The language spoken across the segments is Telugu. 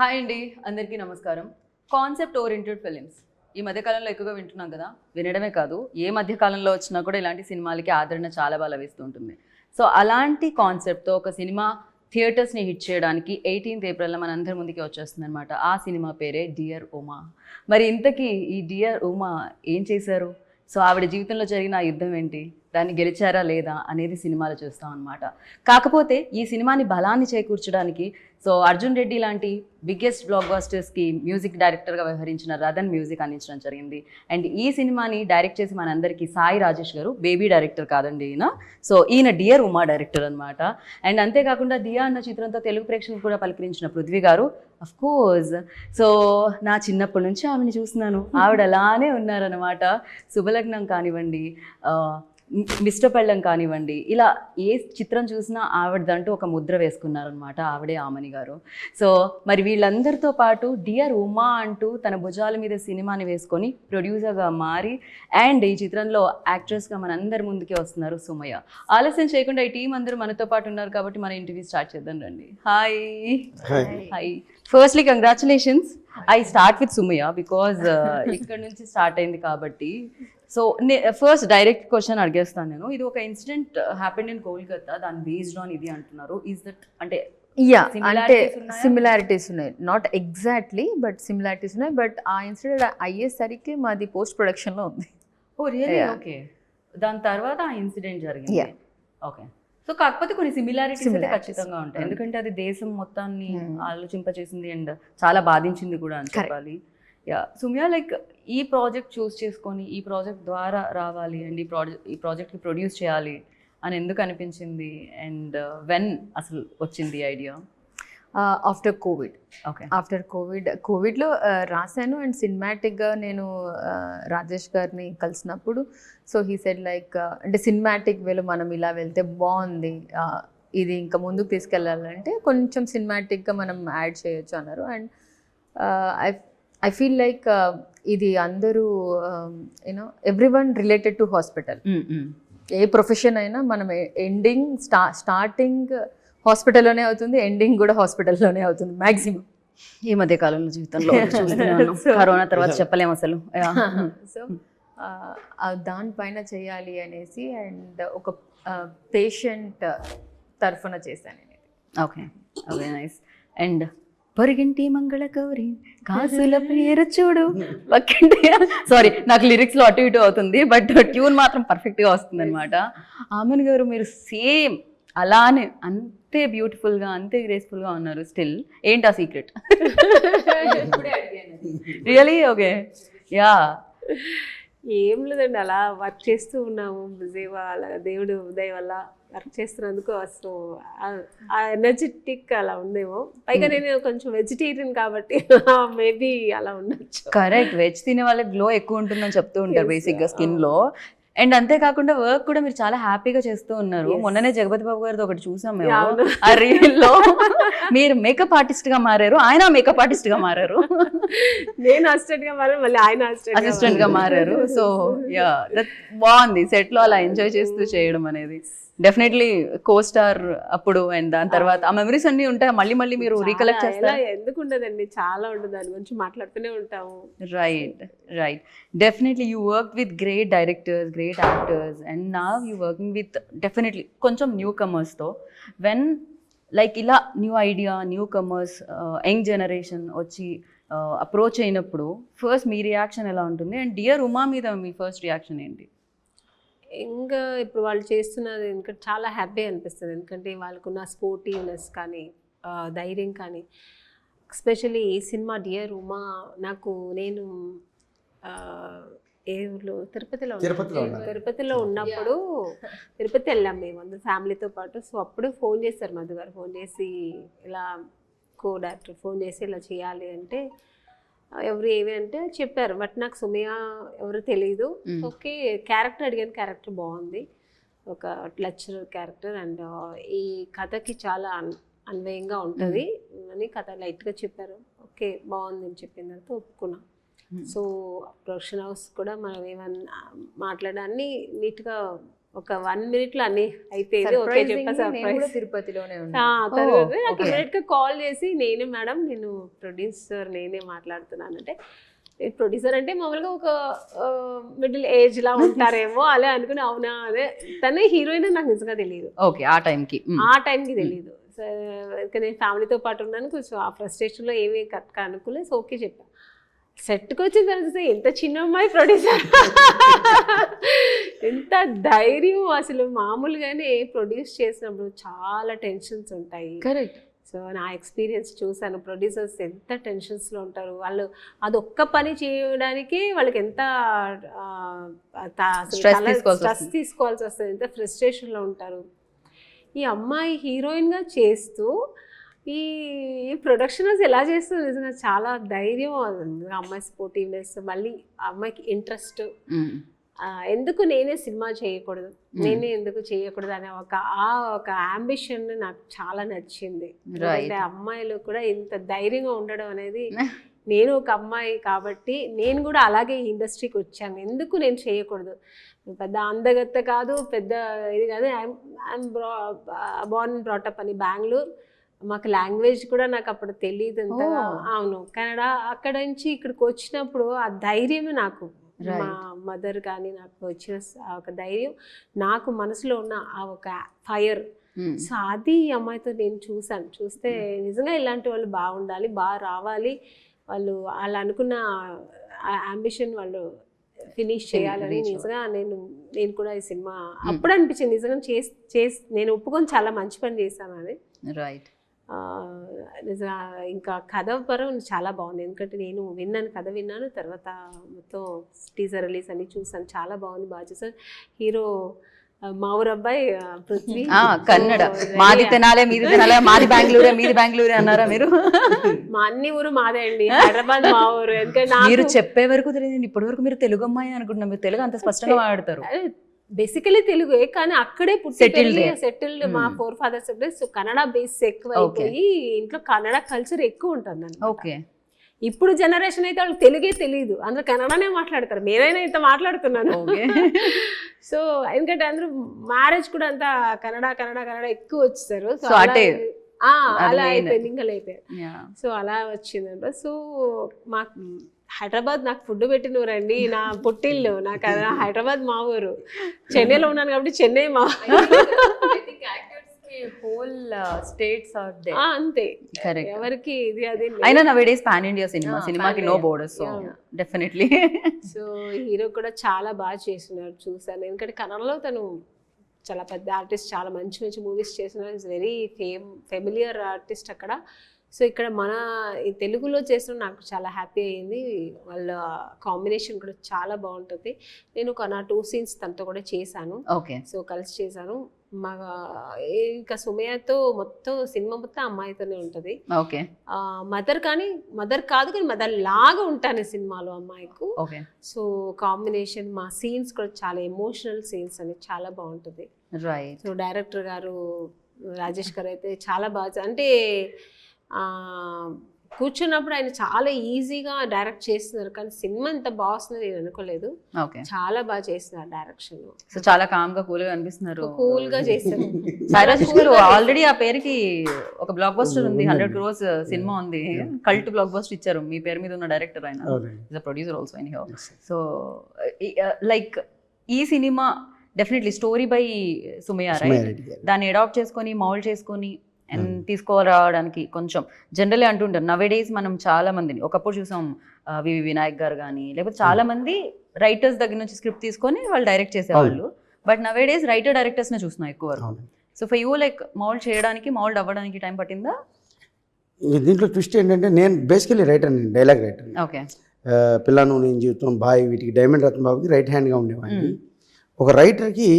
హాయ్ అండి, అందరికీ నమస్కారం. కాన్సెప్ట్ ఓరియంటెడ్ ఫిలిమ్స్ ఈ మధ్యకాలంలో ఎక్కువగా వింటున్నాం కదా. వినడమే కాదు, ఏ మధ్యకాలంలో వచ్చినా కూడా ఇలాంటి సినిమాలకి ఆదరణ చాలా బాగా లభిస్తూ ఉంటుంది. సో అలాంటి కాన్సెప్ట్తో ఒక సినిమా థియేటర్స్ని హిట్ చేయడానికి 18th ఏప్రిల్లో మన అందరి ముందుకి వచ్చేస్తుంది అనమాట. ఆ సినిమా పేరే డియర్ ఉమా. మరి ఇంతకీ ఈ డియర్ ఉమా ఏం చేశారు? సో ఆవిడ జీవితంలో జరిగిన ఆ యుద్ధం ఏంటి, దాన్ని గెలిచారా లేదా అనేది సినిమాలో చూస్తాం అనమాట. కాకపోతే ఈ సినిమాని బలాన్ని చేకూర్చడానికి సో అర్జున్ రెడ్డి లాంటి బిగ్గెస్ట్ బ్లాక్ బస్టర్స్కి మ్యూజిక్ డైరెక్టర్గా వ్యవహరించిన రతన్ మ్యూజిక్ అందించడం జరిగింది. అండ్ ఈ సినిమాని డైరెక్ట్ చేసి మనందరికీ సాయి రాజేష్ గారు, బేబీ డైరెక్టర్ కాదండి ఈయన. సో ఈయన డియర్ ఉమా డైరెక్టర్ అనమాట. అండ్ అంతేకాకుండా దియా అన్న చిత్రంతో తెలుగు ప్రేక్షకులు కూడా పలకరించిన పృథ్వీ గారు అఫ్ కోర్స్. సో నా చిన్నప్పటి నుంచి ఆవిడని చూస్తున్నాను, ఆవిడ అలానే ఉన్నారనమాట. శుభలగ్నం కానివ్వండి, మిస్టర్ పెళ్ళం కానివ్వండి, ఇలా ఏ చిత్రం చూసినా ఆవిడదంటూ ఒక ముద్ర వేసుకున్నారనమాట. ఆవిడే ఆమని గారు. సో మరి వీళ్ళందరితో పాటు డియర్ ఉమా అంటూ తన భుజాల మీద సినిమాని వేసుకొని ప్రొడ్యూసర్గా మారి అండ్ ఈ చిత్రంలో యాక్ట్రెస్గా మనందరి ముందుకే వస్తున్నారు సుమయ్య. ఆలస్యం చేయకుండా ఈ టీం అందరూ మనతో పాటు ఉన్నారు కాబట్టి మన ఇంటర్వ్యూ స్టార్ట్ చేద్దాం రండి. Hi hi. Firstly congratulations. I start with Sumayya because ఇక్కడ నుంచి స్టార్ట్ అయింది కాబట్టి. సో ఫస్ట్ డైరెక్ట్ క్వశ్చన్ అడిగేస్తాను నేను. ఇది ఒక ఇన్సిడెంట్ హ్యాపెండ్ ఇన్ కోల్కతా, దాని బేస్డ్ ఆన్ ఇది అంటున్నారు. ఈజ్ దట్ అంటే అంటే సిమిలారిటీస్ ఉన్నాయి, నాట్ ఎగ్జాక్ట్లీ బట్ సిమిలారిటీస్ ఉన్నాయి. బట్ ఆ ఇన్సిడెంట్ అయ్యేసరికి మాది పోస్ట్ ప్రొడక్షన్లో ఉంది. ఓ రియల్లీ? ఓకే. దాని తర్వాత ఆ ఇన్సిడెంట్ జరిగింది. ఓకే. సో కాకపోతే కొన్ని సిమిలారిటీస్ అయితే ఖచ్చితంగా ఉంటాయి, ఎందుకంటే అది దేశం మొత్తాన్ని ఆలోచింపచేసింది అండ్ చాలా బాధించింది కూడా అని చెప్పాలి. యా సుమ్యా, లైక్ ఈ ప్రాజెక్ట్ చూస్ చేసుకొని ఈ ప్రాజెక్ట్ ద్వారా రావాలి అండ్ ఈ ప్రాజెక్ట్కి ప్రొడ్యూస్ చేయాలి అని ఎందుకు అనిపించింది అండ్ వెన్ అసలు వచ్చింది idea? After Covid. Okay. After కోవిడ్లో రాశాను అండ్ సినిమాటిక్గా నేను రాజేష్ గారిని కలిసినప్పుడు సో హీ సెడ్ లైక్ అంటే సినిమాటిక్ వేలో మనం ఇలా వెళ్తే బాగుంది, ఇది ఇంకా ముందుకు తీసుకెళ్ళాలంటే కొంచెం సినిమాటిక్గా మనం యాడ్ చేయొచ్చు అన్నారు. అండ్ ఐ ఫీల్ లైక్ ఇది అందరూ you know everyone related to hospital. A profession అయినా మనం ఎండింగ్ స్టార్టింగ్ హాస్పిటల్లోనే అవుతుంది, ఎండింగ్ కూడా హాస్పిటల్లోనే అవుతుంది మ్యాక్సిమం ఈ మధ్య కాలంలో జీవితంలో. కరోనా తర్వాత చెప్పలేము అసలు. సో దానిపైన చేయాలి అనేసి అండ్ ఒక పేషెంట్ తరఫున చేశాను నేను. Okay okay, nice. అండ్ పొరిగింటి మంగళ గౌరి కాసుల పేరు చూడు పక్కింటి, సారీ నాకు లిరిక్స్లో అటు ఇటు అవుతుంది బట్ ట్యూన్ మాత్రం పర్ఫెక్ట్గా వస్తుంది అనమాట. ఆమన్ గారు మీరు సేమ్ అలానే అంతే బ్యూటిఫుల్గా అంతే గ్రేస్ఫుల్గా ఉన్నారు స్టిల్. ఏంటి ఆ సీక్రెట్? రియలీ? ఓకే. యా ఏం లేదండి, అలా వర్క్ చేస్తూ ఉన్నాము బిజీగా, అలా దేవుడు దయ వల్ల వర్క్ చేస్తున్నందుకు అసలు ఆ ఎనర్జెటిక్ అలా ఉందేమో. పైగా నేను కొంచెం వెజిటేరియన్ కాబట్టి మేబీ అలా ఉండొచ్చు. కరెక్ట్, వెజ్ తినే వాళ్ళకి గ్లో ఎక్కువ ఉంటుందని చెప్తూ ఉంటారు బేసిక్గా స్కిన్లో. అండ్ అంతేకాకుండా వర్క్ కూడా మీరు చాలా హ్యాపీగా చేస్తూ ఉన్నారు. మొన్ననే జగపతి బాబు గారితో ఒకటి చూసాం మేము ఆ రీల్లో. మీరు మేకప్ ఆర్టిస్ట్ గా మారారు, ఆయన మేకప్ ఆర్టిస్ట్ గా మారారు. నేను అసిస్టెంట్ గా మారాను, మళ్ళీ ఆయన అసిస్టెంట్ గా మారారు. సో యా దట్ బాగుంది, సెట్ లో అలా ఎంజాయ్ చేస్తూ చేయడం అనేది. డెఫినెట్లీ కో స్టార్ అప్పుడు అండ్ దాని తర్వాత ఆ మెమరీస్ అన్ని ఉంటాయి, మళ్ళీ మళ్ళీ మీరు రీకలెక్ట్ చేస్తారు. ఎందుకు ఉండదండి, చాలా ఉంటుంది, దాని గురించి మాట్లాడుతూనే ఉంటాము. Right right, definitely you work with great directors, great actors and now you working with definitely కొంచెం న్యూ కమర్స్తో. వెన్ లైక్ ఇలా new idea, new comers, young generation వచ్చి అప్రోచ్ అయినప్పుడు ఫస్ట్ మీ రియాక్షన్ ఎలా ఉంటుంది అండ్ డియర్ ఉమా మీద మీ ఫస్ట్ రియాక్షన్ ఏంటి? ఇంకా ఇప్పుడు వాళ్ళు చేస్తున్నది ఇంకా చాలా హ్యాపీ అనిపిస్తుంది, ఎందుకంటే వాళ్ళకున్న స్పోర్టివ్నెస్ కానీ ధైర్యం కానీ. ఎస్పెషల్లీ ఈ సినిమా డియర్ ఉమా నేను ఏ ఊర్లో తిరుపతిలో ఉన్నప్పుడు తిరుపతి వెళ్ళాం మేము అందరు ఫ్యామిలీతో పాటు. సో అప్పుడు ఫోన్ చేశారు మధు గారు, ఫోన్ చేసి ఇలా కో డైరెక్టర్ ఫోన్ చేసి ఇలా చేయాలి అంటే ఎవరు ఏవి అంటే చెప్పారు. బట్ నాకు సుమయ్య ఎవరు తెలీదు. ఓకే, క్యారెక్టర్ అడిగాను, క్యారెక్టర్ బాగుంది, ఒక లెక్చరర్ క్యారెక్టర్ అండ్ ఈ కథకి చాలా అన్వయంగా ఉంటుంది అని కథ లైట్గా చెప్పారు. ఓకే బాగుంది అని చెప్పిన తర్వాత ఒప్పుకున్నాం. సో ప్రొడక్షన్ హౌస్ కూడా మనం ఏమన్నా మాట్లాడాన్ని నీట్గా ఒక 1 minute లో అన్ని అయిపోయింది. ఓకే చెప్పా సర్ప్రైజ్. తిరుపతిలోనే తర్వాత నాకు ఇమీడియట్ గా కాల్ చేసి నేను మేడం నేను ప్రొడ్యూసర్ నేనే మాట్లాడుతున్నానంటే, ప్రొడ్యూసర్ అంటే మామూలుగా ఒక మిడిల్ ఏజ్ లా ఉంటారేమో అలా అనుకుని, అవునా అదే తనే హీరోయిన్ నాకు నిజంగా తెలియదు. ఓకే ఆ టైంకి తెలియదు. సో నేను ఫ్యామిలీతో పాటు ఉన్నాను, కొంచెం ఆ ఫ్రస్ట్రేషన్లో ఏమీ కరెక్ట్గా అనుకోలేదు. సో ఓకే చెప్పాను. సెట్కి వచ్చిన తర్వాత ఎంత చిన్న అమ్మాయి ప్రొడ్యూసర్, ఎంత ధైర్యం అసలు. మామూలుగానే ప్రొడ్యూస్ చేసినప్పుడు చాలా టెన్షన్స్ ఉంటాయి. కరెక్ట్. సో నా ఎక్స్పీరియన్స్ చూసాను, ప్రొడ్యూసర్స్ ఎంత టెన్షన్స్లో ఉంటారు. వాళ్ళు అది ఒక్క పని చేయడానికి వాళ్ళకి ఎంత స్ట్రెస్ తీసుకోవాల్సి వస్తుంది, ఎంత ఫ్రస్ట్రేషన్లో ఉంటారు. ఈ అమ్మాయి హీరోయిన్గా చేస్తూ ఈ ప్రొడక్షన్ ఎలా చేస్తుంది నిజంగా చాలా ధైర్యం. అమ్మాయి స్పోర్టివ్నెస్, మళ్ళీ అమ్మాయికి ఇంట్రెస్ట్, ఎందుకు నేనే సినిమా చేయకూడదు, నేనే ఎందుకు చేయకూడదు అనే ఒక అంబిషన్ నాకు చాలా నచ్చింది. అంటే అమ్మాయిలు కూడా ఇంత ధైర్యంగా ఉండడం అనేది, నేను ఒక అమ్మాయి కాబట్టి నేను కూడా అలాగే ఈ ఇండస్ట్రీకి వచ్చాను, ఎందుకు నేను చేయకూడదు. పెద్ద అందగత్త కాదు, పెద్ద ఇది కాదు. ఐఎమ్ బోర్న్ బ్రాటప్ అని బెంగళూరు. మాకు లాంగ్వేజ్ కూడా నాకు అప్పుడు తెలియదు ఎంతగా. అవును, కన్నడ. అక్కడ నుంచి ఇక్కడికి వచ్చినప్పుడు ఆ ధైర్యం నాకు, మా మదర్ కానీ నాకు వచ్చిన ఒక ధైర్యం, నాకు మనసులో ఉన్న ఆ ఒక ఫైర్. సో అది ఈ అమ్మాయితో నేను చూస్తే నిజంగా ఇలాంటి వాళ్ళు బాగుండాలి, బాగా రావాలి, వాళ్ళు వాళ్ళు అనుకున్న అంబిషన్ వాళ్ళు ఫినిష్ చేయాలని. నిజంగా నేను కూడా ఈ సినిమా అప్పుడు అనిపించింది నిజంగా నేను ఒప్పుకొని చాలా మంచి పని చేశాను అది. రైట్. నిజంగా ఇంకా కథ పరం చాలా బాగుంది, ఎందుకంటే నేను కథ విన్నాను, తర్వాత మొత్తం టీజర్ రిలీజ్ అని చూసాను, చాలా బాగుంది, బాగా చూసాను. హీరో మా ఊరు అబ్బాయి పృథ్వీ, కన్నడ. మాది తెనాలే మీది తెనాలే, మాది బెంగళూరే మీది బెంగళూరే అన్నారా మీరు? మా అన్ని ఊరు మాదే అండి, హైదరాబాద్ మా ఊరు. ఎందుకంటే మీరు చెప్పే వరకు తెలియదు, ఇప్పటి వరకు మీరు తెలుగు అమ్మాయి అనుకుంటున్నాను, మీరు తెలుగు అంత స్పష్టంగా మాట్లాడతారు. బేసికలీ తెలుగే, కానీ అక్కడే సెటిల్డ్ మా forefathers. So Kannada base ఎక్కువ అయిపోయి ఇంట్లో కన్నడ కల్చర్ ఎక్కువ ఉంటుంది. ఓకే. ఇప్పుడు జనరేషన్ అయితే వాళ్ళకి తెలుగే తెలియదు, అందరూ కన్నడనే మాట్లాడతారు. నేనైనా ఇంత మాట్లాడుతున్నాను. సో ఎందుకంటే అందరూ మ్యారేజ్ కూడా అంతా కన్నడ ఎక్కువ వచ్చేసారు. సో అలా అయిపోయింది, ఇంకా అయిపోయారు. సో అలా వచ్చిందంట. సో మాకు హైదరాబాద్ నాకు ఫుడ్ పెట్టినూరండి, నా పుట్టిల్లు. నాకు హైదరాబాద్ మా ఊరు. చెన్నైలో ఉన్నాను కాబట్టి చెన్నై మా హోల్ స్టేట్స్ ఆర్ దేర్. అంతే, కరెక్ట్. ఎవరికి ఇది అది. అయినా నవేడేస్ పాన్ ఇండియా సినిమాకి no borders, so definitely. So hero కూడా చాలా బాగా చేస్తున్నారు, చూసాను. ఎందుకంటే కన్నడలో తను చాలా పెద్ద ఆర్టిస్ట్, చాలా మంచి మూవీస్ చేస్తున్నారు. ఇట్స్ వెరీ ఫెమిలియర్ ఆర్టిస్ట్ అక్కడ. సో ఇక్కడ మన ఈ తెలుగులో చేసిన నాకు చాలా హ్యాపీ అయ్యింది. వాళ్ళ కాంబినేషన్ కూడా చాలా బాగుంటుంది. నేను నా 2 scenes తనతో కూడా చేశాను. ఓకే. సో కలిసి చేశాను. మా ఇంకా సుమయ్యతో మొత్తం సినిమా మొత్తం అమ్మాయితోనే ఉంటుంది. ఓకే. మదర్ కాదు కానీ మదర్ లాగా ఉంటాను సినిమాలో అమ్మాయికు. ఓకే. సో కాంబినేషన్, మా సీన్స్ కూడా చాలా ఎమోషనల్ సీన్స్ అని చాలా బాగుంటుంది. రైట్. సో డైరెక్టర్ గారు రాజేష్ గారు అయితే చాలా బాగా, అంటే కూర్చున్నప్పుడు ఆయన చాలా ఈజీగా డైరెక్ట్ చేస్తున్నారు, కానీ సినిమా ఎంత బాగుంది నేను అనుకోలేదు. చాలా బాగా చేస్తున్నారు డైరెక్షన్. సో చాలా కామ్ గా కూల్ గా అనిపిస్తున్నారు, కూల్ గా చేస్తారు. రాజేష్ గారు ఆల్రెడీ ఆ పేరుకి ఒక బ్లాక్ బస్టర్ ఉంది, 100 crores సినిమా ఉంది, కల్ట్ బ్లాక్ బస్టర్ ఇచ్చారు మీ పేరు మీద ఉన్న డైరెక్టర్ ఆయన, is a producer also anyhow. So like ఈ cinema definitely story by Sumayya, right? దాన్ని అడాప్ట్ చేసుకొని మౌల్డ్ చేసుకొని అండ్ తీసుకురావడానికి కొంచెం జనరల్లీ అంటుంటారు నవేడేస్ మనం చాలా మందిని, ఒకప్పుడు చూసాం వివి వినాయక్ గారు కానీ, లేకపోతే చాలా మంది రైటర్స్ దగ్గర నుంచి స్క్రిప్ట్ తీసుకొని వాళ్ళు డైరెక్ట్ చేసేవాళ్ళు, బట్ నవేడేస్ రైటర్ డైరెక్టర్స్ నే చూస్తున్నాం ఎక్కువ వరకు. So for you like mould చేయడానికి, మౌల్డ్ అవ్వడానికి టైం పట్టిందా? దీంట్లో ట్విస్ట్ ఏంటంటే నేను బేసికలీ రైటర్, నేను డైలాగ్ రైటర్. ఓకే. పిల్లను నేను జీవితం బాయ్ వీటికి డైమండ్ రత్న బాబుకి రైట్ హ్యాండ్గా ఉండేవాడిని. ఒక రైటర్కి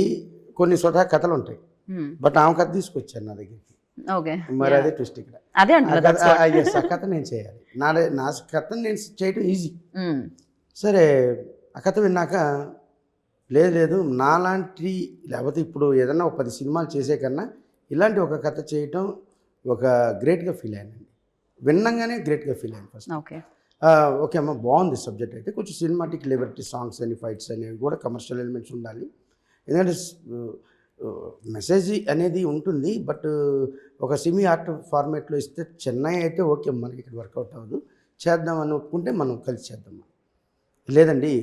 కొన్ని స్వతహా కథలు ఉంటాయి, బట్ ఆమె కథ తీసుకొచ్చాను నా దగ్గరికి. ఓకే. మరి అదే ట్విస్ట్ ఇక్కడ. అదే ఆ కథ నేను చేయాలి, నా కథను నేను చేయడం ఈజీ. సరే ఆ కథ విన్నాక లేదు నాలాంటి, లేకపోతే ఇప్పుడు ఏదన్నా ఒక 10 సినిమాలు చేసే కన్నా ఇలాంటి ఒక కథ చేయటం ఒక గ్రేట్గా ఫీల్ అయ్యానండి. విన్నంగానే గ్రేట్గా ఫీల్ అయ్యాను ఫస్ట్. ఓకే అమ్మ బాగుంది సబ్జెక్ట్, అయితే కొంచెం సినిమాటిక్ లిబర్టీ, సాంగ్స్ అని, ఫైట్స్ అనేవి కూడా కమర్షియల్ ఎలిమెంట్స్ ఉండాలి, ఎందుకంటే మెసేజ్ అనేది ఉంటుంది, బట్ ఒక సెమీ ఆర్ట్ ఫార్మేట్లో ఇస్తే చెన్నై అయితే ఓకే, మనకి ఇక్కడ వర్కౌట్ అవ్వదు, చేద్దాం అని ఒప్పుకుంటే మనం కలిసి చేద్దాం. లేదండి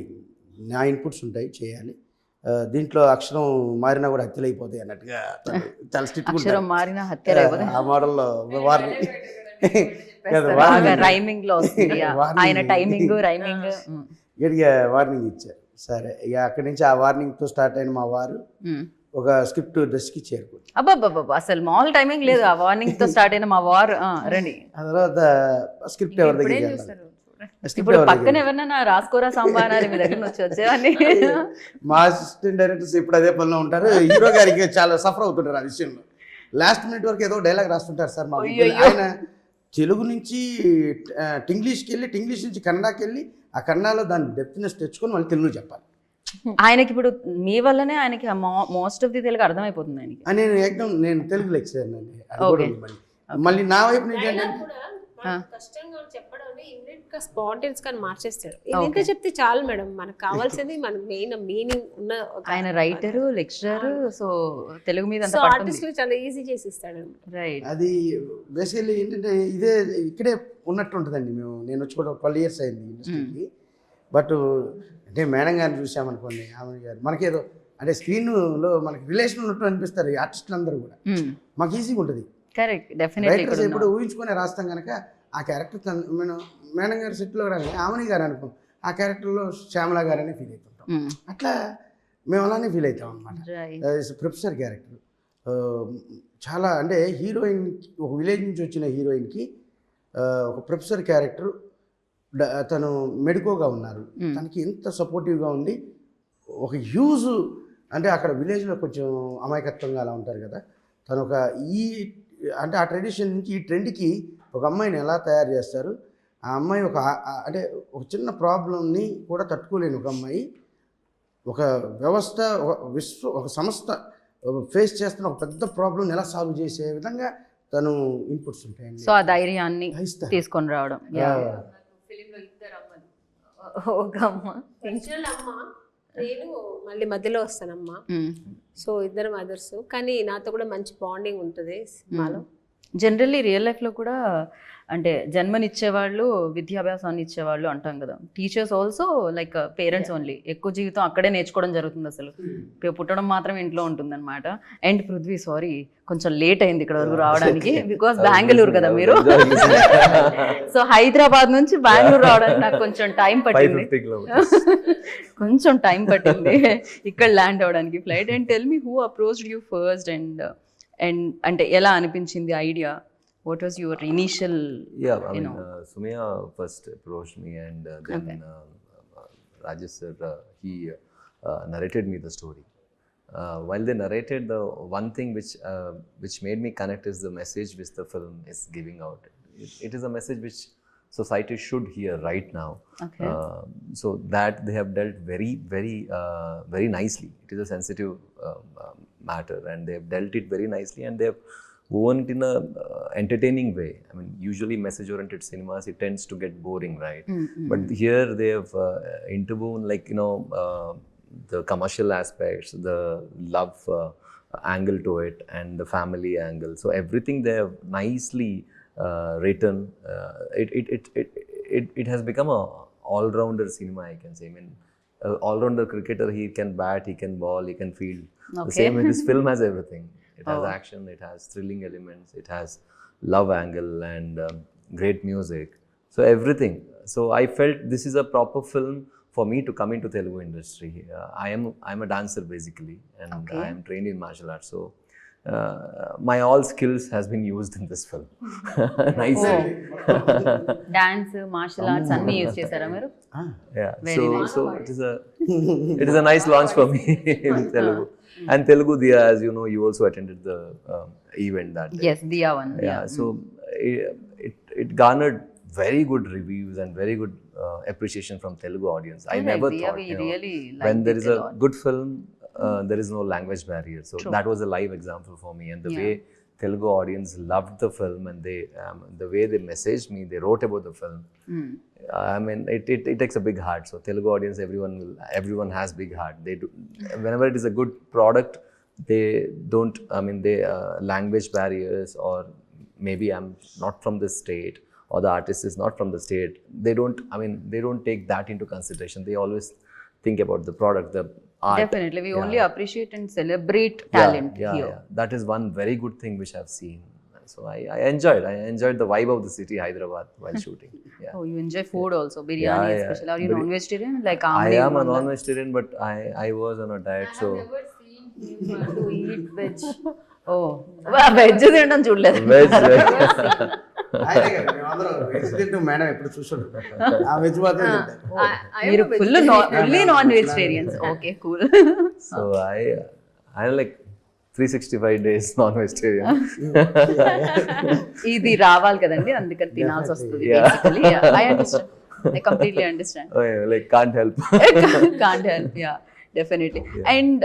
నా ఇన్పుట్స్ ఉంటాయి చేయాలి, దీంట్లో అక్షరం మారినా కూడా హత్యలు అయిపోతాయి అన్నట్టుగా చాలా అక్షరం మారిన హత్యలు ఆ మోడల్లో వారిని రైమింగ్ లో వస్తుంది ఆయన టైమింగ్ రైమింగ్ గట్టిగా వార్నింగ్ ఇచ్చారు. సరే ఇక అక్కడి నుంచి ఆ వార్నింగ్తో స్టార్ట్ అయిన మా వారు ఒక స్క్రిప్ట్ దశకి చేరుకుంది. అబ్బాబ్బా అసలు మామూలు టైమింగ్ లేదు, ఆ వార్నింగ్ తో స్టార్ట్ అయిన మా వారు రండి. ఆ తర్వాత స్క్రిప్ట్ ఎవరి దగ్గర ఇప్పుడు పక్కన ఎవరన్నా రాసుకోరా సాంబార్ అని మీ దగ్గర వచ్చి వచ్చేవాడిని. మా అసిస్టెంట్ డైరెక్టర్స్ ఇప్పుడు అదే పనిలో ఉంటారు. హీరో గారికి చాలా సఫర్ అవుతుంటారు ఆ విషయంలో. లాస్ట్ మినిట్ వరకు ఏదో డైలాగ్ రాస్తుంటారు సార్ మాకు. ఆయన తెలుగు నుంచి ఇంగ్లీష్కి వెళ్ళి, ఇంగ్లీష్ నుంచి కన్నడకి వెళ్ళి, ఆ కన్నడలో దాని డెప్త్నెస్ తెచ్చుకొని మళ్ళీ తెలుగు చెప్పాలి. ఆయనకి ఇప్పుడు మీ వల్లనే ఆయనకి మోస్ట్ ఆఫ్ ది తెలుగు అర్థమైపోతుంది ఆయనకి. నేను తెలుగు లెక్చరర్ అండి. మళ్ళీ నా వైపు నుంచి కష్టంగా చెప్పడం స్పాంటేనియస్ గా మార్చేస్తాడు. ఇంకా చెప్తే చాలు మేడం, మనకు కావాల్సింది మనకు మెయిన్ మీనింగ్ ఉన్న. ఆయన రైటర్, లెక్చరర్, సో తెలుగు మీద ఆర్టిస్ట్ చాలా ఈజీ చేసి ఇస్తాడు. రైట్. అది బేసికల్లీ ఏంటంటే ఇదే ఇక్కడే ఉన్నట్టు ఉంటుందండి. నేను వచ్చి కూడా 12 years అయింది ఇండస్ట్రీకి. బట్ అంటే మేడం గారిని చూసామనుకోండి, ఆమె గారు మనకేదో అంటే స్క్రీన్లో మనకి రిలేషన్ ఉన్నట్టు అనిపిస్తారు ఈ ఆర్టిస్టులు అందరూ కూడా. మాకు ఈజీగా ఉంటుంది. Correct, definitely. రైటర్స్ ఎప్పుడు ఊహించుకొని రాస్తాం కనుక ఆ క్యారెక్టర్ మేడం గారి సెట్లో రాని ఆమెని గారు అనుకోం, ఆ క్యారెక్టర్లో శ్యామల గారని ఫీల్ అవుతుంటాం. అట్లా మేము అలానే ఫీల్ అవుతాం అనమాట. ప్రొఫెసర్ క్యారెక్టర్ చాలా అంటే హీరోయిన్, ఒక విలేజ్ నుంచి వచ్చిన హీరోయిన్కి ఒక ప్రొఫెసర్ క్యారెక్టర్, తను మెడికోగా ఉన్నారు, తనకి ఎంత సపోర్టివ్గా ఉండి ఒక హ్యూజ్ అంటే అక్కడ విలేజ్లో కొంచెం అమాయకత్వంగా అలా ఉంటారు కదా, తను ఒక అంటే ఆ ట్రెడిషన్ నుంచి ఈ ట్రెండ్కి ఒక అమ్మాయిని ఎలా తయారు చేస్తారు. ఆ అమ్మాయి అంటే ఒక చిన్న ప్రాబ్లంని కూడా తట్టుకోలేని ఒక అమ్మాయి ఒక వ్యవస్థ, ఒక సంస్థ ఫేస్ చేస్తున్న ఒక పెద్ద ప్రాబ్లం ఎలా సాల్వ్ చేసే విధంగా తను ఇన్పుట్స్ ఉంటాయండి. సో ఆ ధైర్యాన్ని తీసుకొని రావడం. నేను మళ్ళీ మధ్యలో వస్తానమ్మా. సో ఇద్దరు మదర్స్, కానీ నాతో కూడా మంచి బాండింగ్ ఉంటుంది సినిమాలో. జనరల్లీ రియల్ లైఫ్లో కూడా అంటే జన్మనిచ్చేవాళ్ళు విద్యాభ్యాసాన్ని ఇచ్చేవాళ్ళు అంటాం కదా. Teachers also like parents only. ఎక్కువ జీవితం అక్కడే నేర్చుకోవడం జరుగుతుంది. అసలు పుట్టడం మాత్రం ఇంట్లో ఉంటుంది అనమాట. అండ్ పృథ్వీ, సారీ కొంచెం లేట్ అయింది ఇక్కడ వరకు రావడానికి, బికాస్ బెంగళూరు కదా మీరు. సో హైదరాబాద్ నుంచి బెంగళూరు రావడానికి నాకు కొంచెం టైం పట్టింది, కొంచెం టైం పట్టింది ఇక్కడ ల్యాండ్ అవ్వడానికి flight. And tell me who approached you first and అంటే ఎలా అనిపించింది idea? What was your initial? Yeah, I mean, Sumaya first approached me, and then Rajesh sir, he narrated me the story. While they narrated, the one thing which made me connect is the message which the film is giving out. It is a message which society should hear right now. Okay. So that they have dealt very, very nicely. It is a sensitive matter, and they have dealt it very nicely, and they have woven it in a entertaining way. I mean, usually message-oriented cinemas, it tends to get boring, right? But here they have interwoven, like, the commercial aspects, the love angle to it, and the family angle. So everything they have nicely written. It has become a all-rounder cinema, I can say. I mean, all-rounder cricketer, he can bat, he can ball, he can field. The same way this film has everything. It has action, it has thrilling elements, it has love angle, and great music. So everything. So I felt this is a proper film for me to come into Telugu industry. I'm a dancer basically, and I am trained in martial arts. So my all skills has been used in this film. Nicely. Dance, martial arts, anni use chesara meru? Yeah. So it is a nice launch for me in Telugu. And Telugu Diya, as you know, you also attended the event that day. Yes, Diya one. Yeah. So it garnered very good reviews and very good appreciation from Telugu audience. I never Diya, thought, we really when there liked is it a a lot. good film, there is no language barrier. So that was a live example for me, and the way Telugu audience loved the film, and they the way they messaged me, they wrote about the film. I mean, it takes a big heart. So Telugu audience, everyone has big heart. They do, whenever it is a good product, they don't. I mean, they language barriers, or maybe I'm not from this state, or the artist is not from the state. They don't. I mean, they don't take that into consideration. They always think about the product, the art. Definitely, we only appreciate and celebrate talent here. Yeah. That is one very good thing which I've seen. So I enjoyed the vibe of the city, Hyderabad, while shooting. Yeah. Oh, you enjoy food also, biryani Yeah. especially. Are you non-vegetarian? Like I am a non-vegetarian, but I was on a diet, so to eat veg. Oh, veg తినడం చూడలేదు. veg. ఆయనే కదా, మేమందరం వెజ్ తింటూ మేడం ఎప్పుడు చూస్తుంటాం. ఆ వెజ్ మాత్రం తింటాం. మీరు fully non vegetarians. Okay, cool. So I like 365 days non-vegetarian. ఇది రావాలి కదండి, అందుకని తినాల్సి వస్తుంది. Basically I understand, I completely understand. Oh, yeah, like can't help. Can't help, yeah, definitely. And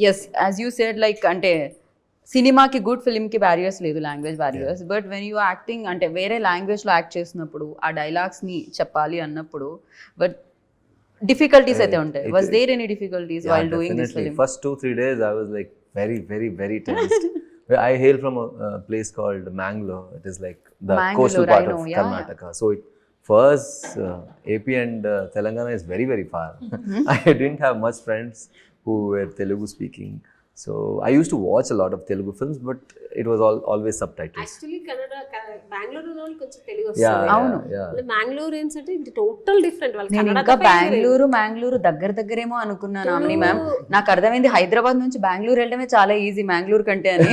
yes, as you said, like అంటే సినిమాకి గుడ్ ఫిల్మ్కి బ్యారియర్స్ లేదు, language barriers. But when you acting అంటే వేరే లాంగ్వేజ్లో యాక్ట్ చేసినప్పుడు ఆ డైలాగ్స్ని చెప్పాలి అన్నప్పుడు బట్ డిఫికల్టీస్ అయితే ఉంటాయి. Was there any difficulties while doing this film? First 2-3 days I was like very tensed. I hail from a place called Mangalore. It is like the coastal part of Karnataka. So for us, AP and Telangana is very far. I didn't have much friends who were Telugu speaking. So I used to watch a lot of Telugu films, but it was always subtitles. Actually Bengaluru వాళ్ళకి కొంచెం తెలుగు వస్తుంది. అవును, మ్యాంగ్లూరియన్స్ అంటే టోటల్ డిఫరెంట్. నేను ఇంకా బెంగళూరు దగ్గరేమో అనుకున్నాను ఆమెని మ్యామ్. నాకు అర్థమైంది హైదరాబాద్ నుంచి బెంగళూరు వెళ్ళడమే చాలా ఈజీ బెంగళూరు కంటే అని.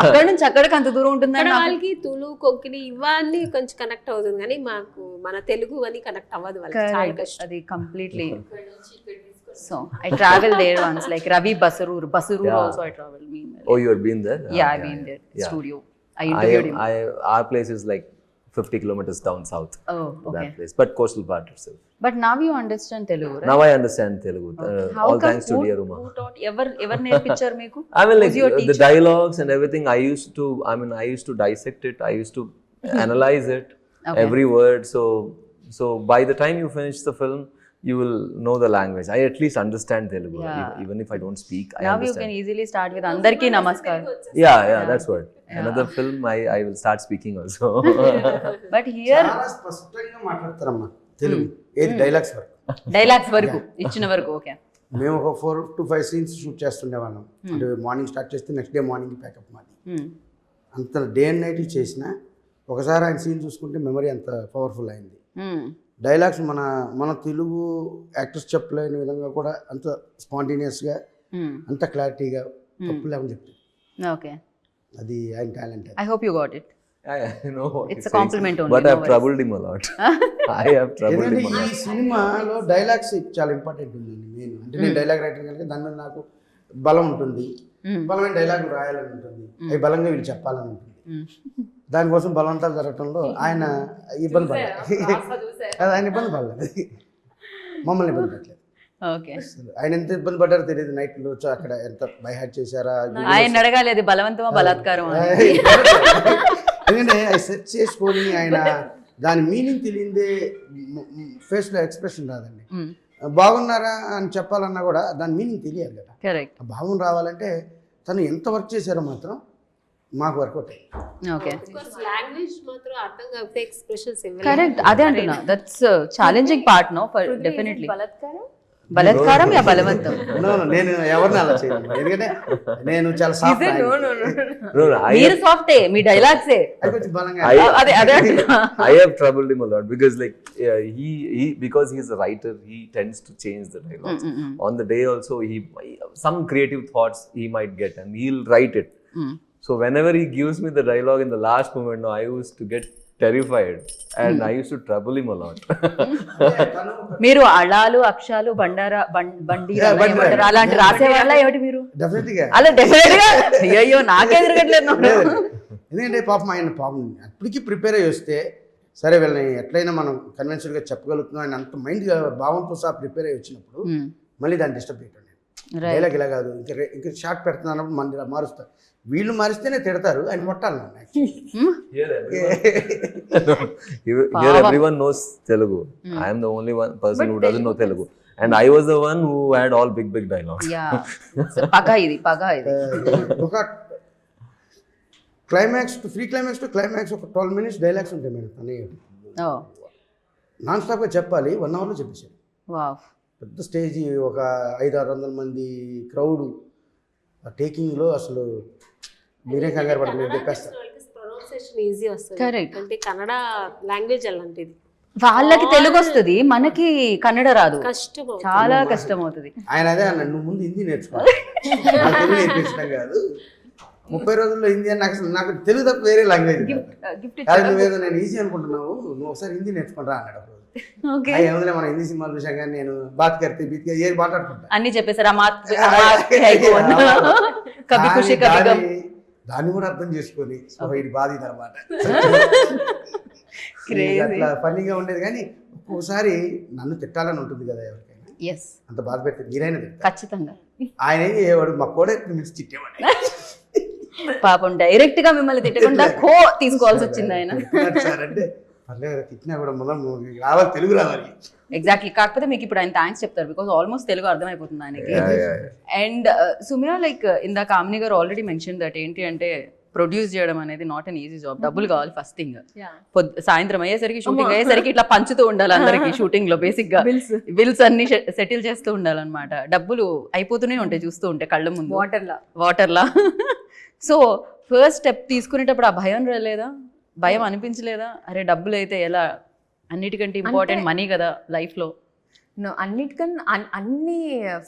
అక్కడ నుంచి అక్కడికి అంత దూరం ఉంటుందని. వాళ్ళకి తులు కొక్కిని ఇవన్నీ కొంచెం కనెక్ట్ అవుతుంది, కానీ మాకు మన తెలుగు అని కనెక్ట్ అవ్వదు వాళ్ళకి. చాలా కష్టం అది completely. So I traveled there once, like Ravi Basarur also I traveled. Oh, you have been there? Yeah, I've been there. Studio. I interviewed him. Our place is like 50 kilometers down south. Oh, okay. That place, but coastal part itself. But now you understand Telugu, right? Now I understand Telugu. All thanks to dear Uma. Who taught? Ever నేర్పించారు మీకు? I mean, like the dialogues and everything. I used to dissect it. I used to analyze it, every word. So by the time you finish the film, you will know the language. I at least understand Telugu, even if I don't speak. I now understand. You can easily start with Andarki Namaskar. Yeah, that's what. Another film, I will start speaking also. But here చాలా స్పష్టంగా మాట్లాడతారమ్మా తెలుగు. ఏది డైలాగ్స్ వరకు, డైలాగ్స్ వరకు ఇచ్చిన వరకు. ఓకే, మేము ఒక 4 to 5 సీన్స్ షూట్ చేస్తుండేవాళ్ళం. అంటే మార్నింగ్ స్టార్ట్ చేస్తే నెక్స్ట్ డే మార్నింగ్ ప్యాకప్ మాది. అంత డే అండ్ నైట్ చేసిన ఒకసారి ఆయన సీన్ చూసుకుంటే మెమరీ అంత పవర్ఫుల్ అయింది. డైలాగ్స్ మన తెలుగు యాక్టర్స్ చెప్పలేని విధంగా కూడా అంత స్పాంటేనియస్గా, అంత క్లారిటీగా, తప్పు లేకుండా చెప్తారు. ఓకే, అది ఆయన talent. I hope you got it. I know what It's a compliment only. But I've troubled him a lot. I have troubled him a ఎందుకంటే lot. ఈ సినిమాలో డైలాగ్స్ చాలా ఇంపార్టెంట్ ఉందండి. నేను అంటే నేను డైలాగ్ రైటర్ కనుక దాని మీద నాకు బలం ఉంటుంది. బలమైన డైలాగ్ రాయాలని ఉంటుంది, అవి బలంగా వీళ్ళు చెప్పాలని ఉంటుంది. దానికోసం బలవంతాలు జరగటంలో ఆయన ఇబ్బంది పడలేదు. ఆయన ఇబ్బంది పడలేదు, మమ్మల్ని ఇబ్బంది పెట్టలేదు. ఓకే, ఆయన ఎంత ఇబ్బంది పడ్డారో తెలియదు. నైట్లో అక్కడ ఎంత బై హ్యాడ్ చేశారా, ఆయన అడగాలి బలవంతమా బలాత్కారం. ఎందుకంటే అది సెర్చ్ చేసుకొని ఆయన దాని మీనింగ్ తెలియందే ఫేస్లో ఎక్స్ప్రెషన్ రాదండి. బాగున్నారా అని చెప్పాలన్నా కూడా దాని మీనింగ్ తెలియాలి కదా. కరెక్ట్. ఆ భావం రావాలంటే తను ఎంత వర్క్ చేశారో మాత్రం మాకు వర్కౌట్ అయ్యింది. ఓకే, లాంగ్వేజ్ మాత్రం అర్థం కాకపోతే ఎక్స్ప్రెషన్స్ కరెక్ట్. అదే అంటున్నా, that's challenging part no for definitely. బలాత్కారం యా బలవంతం? నేను ఎవరిని అలా చేయను, ఎందుకంటే నేను చాలా సాఫ్ట్. మీరు సాఫ్టే, మీ డైలాగ్సే కొంచెం బలంగా. I have troubled him a lot because like he because he is a writer, he tends to change the dialogues. On the day also, some creative thoughts he might get and he'll write it. So whenever he gives me the dialogue in the last moment, I used to get terrified and I used to trouble him a lot. మీరు అళాలు అక్షాలు బండారా బండి అలాంటి రాసేవాళ్ళ ఏమిటి మీరు? డెఫినెట్గా అలా డెఫినెట్గా. అయ్యో నాకే తిరగట్లేదు. ఎందుకంటే ఆయన పాపం అప్పటికి ప్రిపేర్ అయ్యి వస్తే సరే వీళ్ళని ఎట్లయినా మనం కన్వెన్షన్గా చెప్పగలుగుతున్నాం ఆయన అంత మైండ్గా భావంతో సహా ప్రిపేర్ అయ్యి వచ్చినప్పుడు మళ్ళీ దాన్ని డిస్టర్బ్ చేయటం. డైలాగ్ ఇలా కాదు, ఇంకా షార్ట్ పెడుతున్నప్పుడు మళ్ళీ ఇలా మారుస్తా. వీళ్ళు మారిస్తేనే తిడతారు, ఆయన కొట్టాలి నన్ను Here everyone knows Telugu. I am the only one person who doesn't know Telugu. And I was the one who had all big dialogues. Yeah. పగ ఇది. ఒక climax to free climax to climax ఒక 12 minutes డైలాగ్స్ ఉంటాయి మేడం. అని నాన్ స్టాప్గా చెప్పాలి, 1 hourలో చెప్పేసాడు. పెద్ద స్టేజ్, ఒక 500-600 మంది క్రౌడ్, ఆ టేకింగ్లో అసలు మీరే కంగారు పడుతుంది చెప్పేస్తారు. ప్రొనౌన్సియేషన్ ఈజీ వస్తుంది. కరెక్ట్. అంటే కన్నడ లాంగ్వేజ్ అలాంటిది, వాళ్ళకి తెలుగు వస్తుంది, మనకి కన్నడ రాదు, కష్టం, చాలా కష్టం అవుతుంది. ఆయన అదే అన్నాడు, నువ్వు ముందు హిందీ నేర్చుకోవాలి, తెలుగు నేర్పించడం కాదు, 30 రోజుల్లో హిందీ అని. నాకు తెలుగు తప్ప వేరే లాంగ్వేజ్ కాదు, నువ్వేదో నేను ఈజీ అనుకుంటున్నావు, నువ్వు ఒకసారి హిందీ నేర్చుకుంటా అన్నాడు. ఏముందిలే, మనం హిందీ సినిమాలు చూసాం కానీ నేను బాత్ కర్తే బీత్ ఏది మాట్లాడుకుంటా అన్ని చెప్పేశారు. దాన్ని కూడా అర్థం చేసుకొని ఇది బాధ అనమాట. అట్లా ఫన్నీగా ఉండేది. కానీ ఒక్కొక్కసారి నన్ను తిట్టాలని ఉంటుంది కదా ఎవరికైనా, అంత బాధ పెడితే మీరైనా ఖచ్చితంగా. ఆయన ఏం చేయవాడు, మా కూడా మిక్స్ తిట్టేవాడు. పాపం డైరెక్ట్ గా మిమ్మల్ని తిట్టకుండా కో తీసుకోవాల్సి వచ్చింది ఆయన. సార్ అంటే పర్లేదు, తిట్టినా కూడా మనం రావాలి, తెలుగు రావాలి. ఎగ్జాక్ట్లీ. కాకపోతే మీకు ఇప్పుడు ఆయన థ్యాంక్స్ చెప్తారు, బికాస్ ఆల్మోస్ట్ తెలుగు అర్థమైపోతుంది ఆయనకి. అండ్ సుమియా, లైక్ ఇందాక కామిని గారు ఆల్రెడీ మెన్షన్ దట్ ఏంటి అంటే ప్రొడ్యూస్ చేయడం అనేది నాట్ అన్ ఈజీ జాబ్. డబ్బులు కావాలి ఫస్ట్ థింగ్. సాయంత్రం అయ్యేసరికి, షూటింగ్ అయ్యేసరికి ఇట్లా పంచుతూ ఉండాలి అందరికి షూటింగ్ లో. బేసిక్ గా బిల్స్ అన్ని సెటిల్ చేస్తూ ఉండాలన్నమాట. డబ్బులు అయిపోతూనే ఉంటాయి చూస్తూ ఉంటే కళ్ళ ముందు, వాటర్లా. సో ఫస్ట్ స్టెప్ తీసుకునేటప్పుడు ఆ భయం రాలేదా, భయం అనిపించలేదా? అరే డబ్బులు అయితే ఎలా, అన్నిటికంటే ఇంపార్టెంట్ మనీ కదా లైఫ్లో. అన్నిటికన్నా అన్ని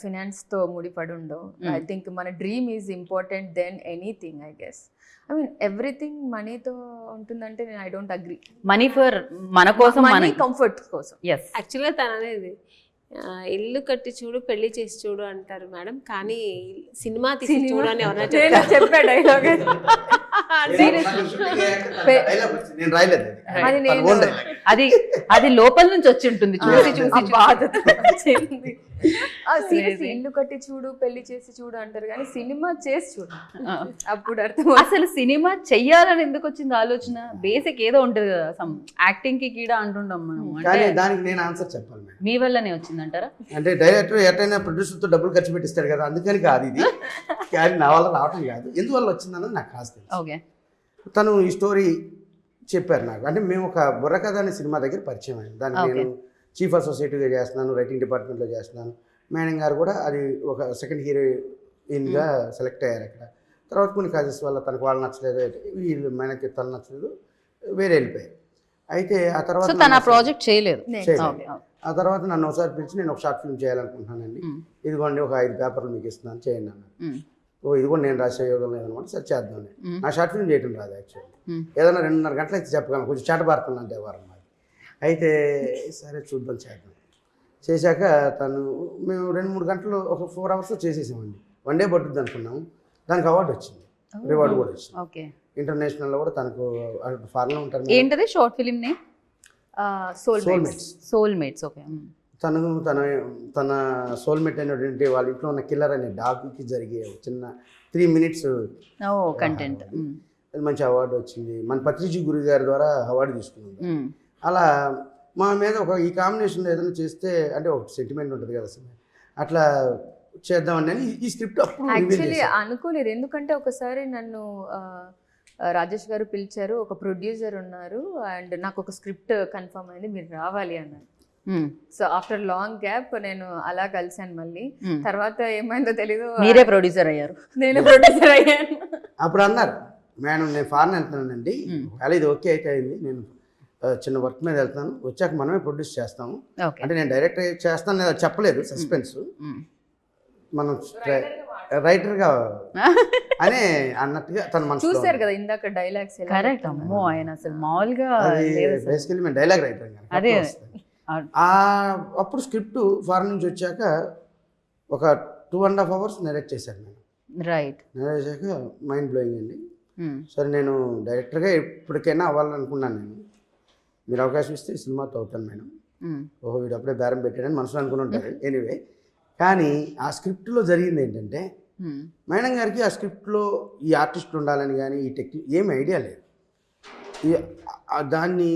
ఫినాన్స్తో ముడిపడి ఉండవు. ఐ థింక్ మన dream is important than anything. I guess I mean everything మనీతో ఉంటుందంటే నేను I don't agree. Money for మన కోసం, మనీ కంఫర్ట్ కోసం. ఎస్, యాక్చువల్గా తను అనేది ఇల్లు కట్టి చూడు పెళ్లి చేసి చూడు అంటారు మేడం, కానీ సినిమా తీసి చూడు అని ఎవరైనా చెప్పే డైలాగ్ అది లోపల నుంచి వచ్చి ఉంటుంది, చూసి చూసి బాధతో. ఇల్లు కట్టి చూడు పెళ్లి చేసి చూడు అంటారు, కానీ సినిమా చేసి చూడు అప్పుడు అర్థం. అసలు సినిమా చెయ్యాలని ఎందుకు వచ్చింది ఆలోచన? బేసిక్ ఏదో ఉంటుంది కదా, యాక్టింగ్ కి కీడా అంటుంటాం మనం. కానీ దానికి నేను ఆన్సర్ చెప్పాలి మేడం. మీ వల్లనే వచ్చిందంటారా? అంటే డైరెక్టర్ ఎటైనా ప్రొడ్యూసర్తో డబ్బులు ఖర్చు పెట్టిస్తాడు కదా, అందుకని కాదు ఇది. కానీ నా వల్ల రావటం కాదు, ఎందువల్ల వచ్చిందన్నది నాకు కాస్త. ఓకే. తను ఈ స్టోరీ చెప్పారు నాకు. అంటే మేము ఒక బుర్రకథ అనే సినిమా దగ్గర పరిచయం అయింది. దానికి నేను చీఫ్ అసోసియేట్గా చేస్తున్నాను, రైటింగ్ డిపార్ట్మెంట్లో చేస్తున్నాను. మేడం గారు కూడా అది ఒక సెకండ్ హీరోయిన్గా సెలెక్ట్ అయ్యారు అక్కడ. తర్వాత కొన్ని కాజెస్ వల్ల తనకు వాళ్ళు నచ్చలేదు, వీళ్ళు మేనకి తను నచ్చలేదు, వేరే వెళ్ళిపోయారు. అయితే ఆ తర్వాత తన ప్రాజెక్ట్ చేయలేదు. ఆ తర్వాత నన్ను ఒకసారి పిలిచి, నేను ఒక షార్ట్ ఫిల్మ్ చేయాలనుకుంటున్నానండి, ఇదిగోండి ఒక 5 పేపర్లు మీకు ఇస్తున్నాను, చేయండి అన్నాను. ఓ ఇది కూడా నేను రాసే యోగం లేదనమాట, సరే చేద్దాం. నా షార్ట్ ఫిల్మ్ చేయడం రాదు యాక్చువల్లీ, ఏదైనా 2.5 గంటలు అయితే చెప్పగలను, కొంచెం చాటబారుతుంది అంటే వారం. అయితే సరే చూద్దాం చేద్దాం. చేశాక తను మేము 2-3 గంటలు ఒక 4 hours చేసేసామండి. 1 day పట్టుద్ది అనుకున్నాము. దానికి అవార్డు వచ్చింది, రివార్డు కూడా వచ్చింది. ఓకే. ఇంటర్నేషనల్లో కూడా తనకు ఫారెన్లో ఉంటారు. ఏంటది short film name? Soulmates. Okay. తన సోల్మేట్ అనేటువంటి వాళ్ళ ఇంట్లో ఉన్న కిల్లర్ అనే డాగ్కి జరిగే చిన్న 3 minutes కంటెంట్, అది మంచి అవార్డు వచ్చింది. మన పత్రిజీ గురి గారి ద్వారా అవార్డు తీసుకున్నాం. అలా మా మీద ఒక ఈ కాంబినేషన్లో ఏదైనా చేస్తే అంటే ఒక సెంటిమెంట్ ఉంటుంది కదా సార్, అట్లా చేద్దామని ఈ స్క్రిప్ట్ అప్పుడు యాక్చువల్లీ అనుకోలేదు. ఎందుకంటే ఒకసారి నన్ను రాజేష్ గారు పిలిచారు, ఒక ప్రొడ్యూసర్ ఉన్నారు అండ్ నాకు ఒక స్క్రిప్ట్ కన్ఫర్మ్ అయింది, మీరు రావాలి అన్నారు. సో ఆఫ్టర్ లాంగ్ గ్యాప్ నేను అలా కలిసాను మళ్ళీ. తర్వాత ఏమైందో తెలీదు, మీరే ప్రొడ్యూసర్ అయ్యారు. నేను ప్రొడ్యూసర్ అయ్యాను. అప్పుడు అన్నారు, మేడం నేను ఫారెన్ వెళ్తున్నానండి, అలా ఇది ఓకే అయితే అయింది, నేను చిన్న వర్క్ మీద వెళ్తాను, వచ్చాక మనమే ప్రొడ్యూస్ చేస్తాము. అంటే నేను డైరెక్ట్ చేస్తాను లేదా చెప్పలేదు, సస్పెన్స్. మనం రైటర్గా అనే అన్నట్టుగా తన మనసు చూసారు కదా ఇందాక డైలాగ్స్. కరెక్ట్. అమ్మో, ఆయన అసలు మామూలుగా బేసికలీ మేము డైలాగ్ రైటర్. అదే అప్పుడు స్క్రిప్ట్ ఫారెన్ నుంచి వచ్చాక ఒక 2.5 hours నెరేట్ చేశాను నేను. రైట్. నెరేట్ చేశాక మైండ్ బ్లోయింగ్ అండి. సరే నేను డైరెక్టర్గా ఎప్పటికైనా అవ్వాలనుకున్నాను. నేను మీరు అవకాశం ఇస్తే సినిమాతో అవుతాను మేడం. ఓహో వీడు అప్పుడే బేరం పెట్టాడని మనసులో అనుకుని ఉంటారు. ఎనీవే, కానీ ఆ స్క్రిప్ట్లో జరిగింది ఏంటంటే మేడం గారికి ఆ స్క్రిప్ట్లో ఈ ఆర్టిస్టులు ఉండాలని కానీ ఈ టెక్నిక్ ఏమి ఐడియా లేదు. దాన్ని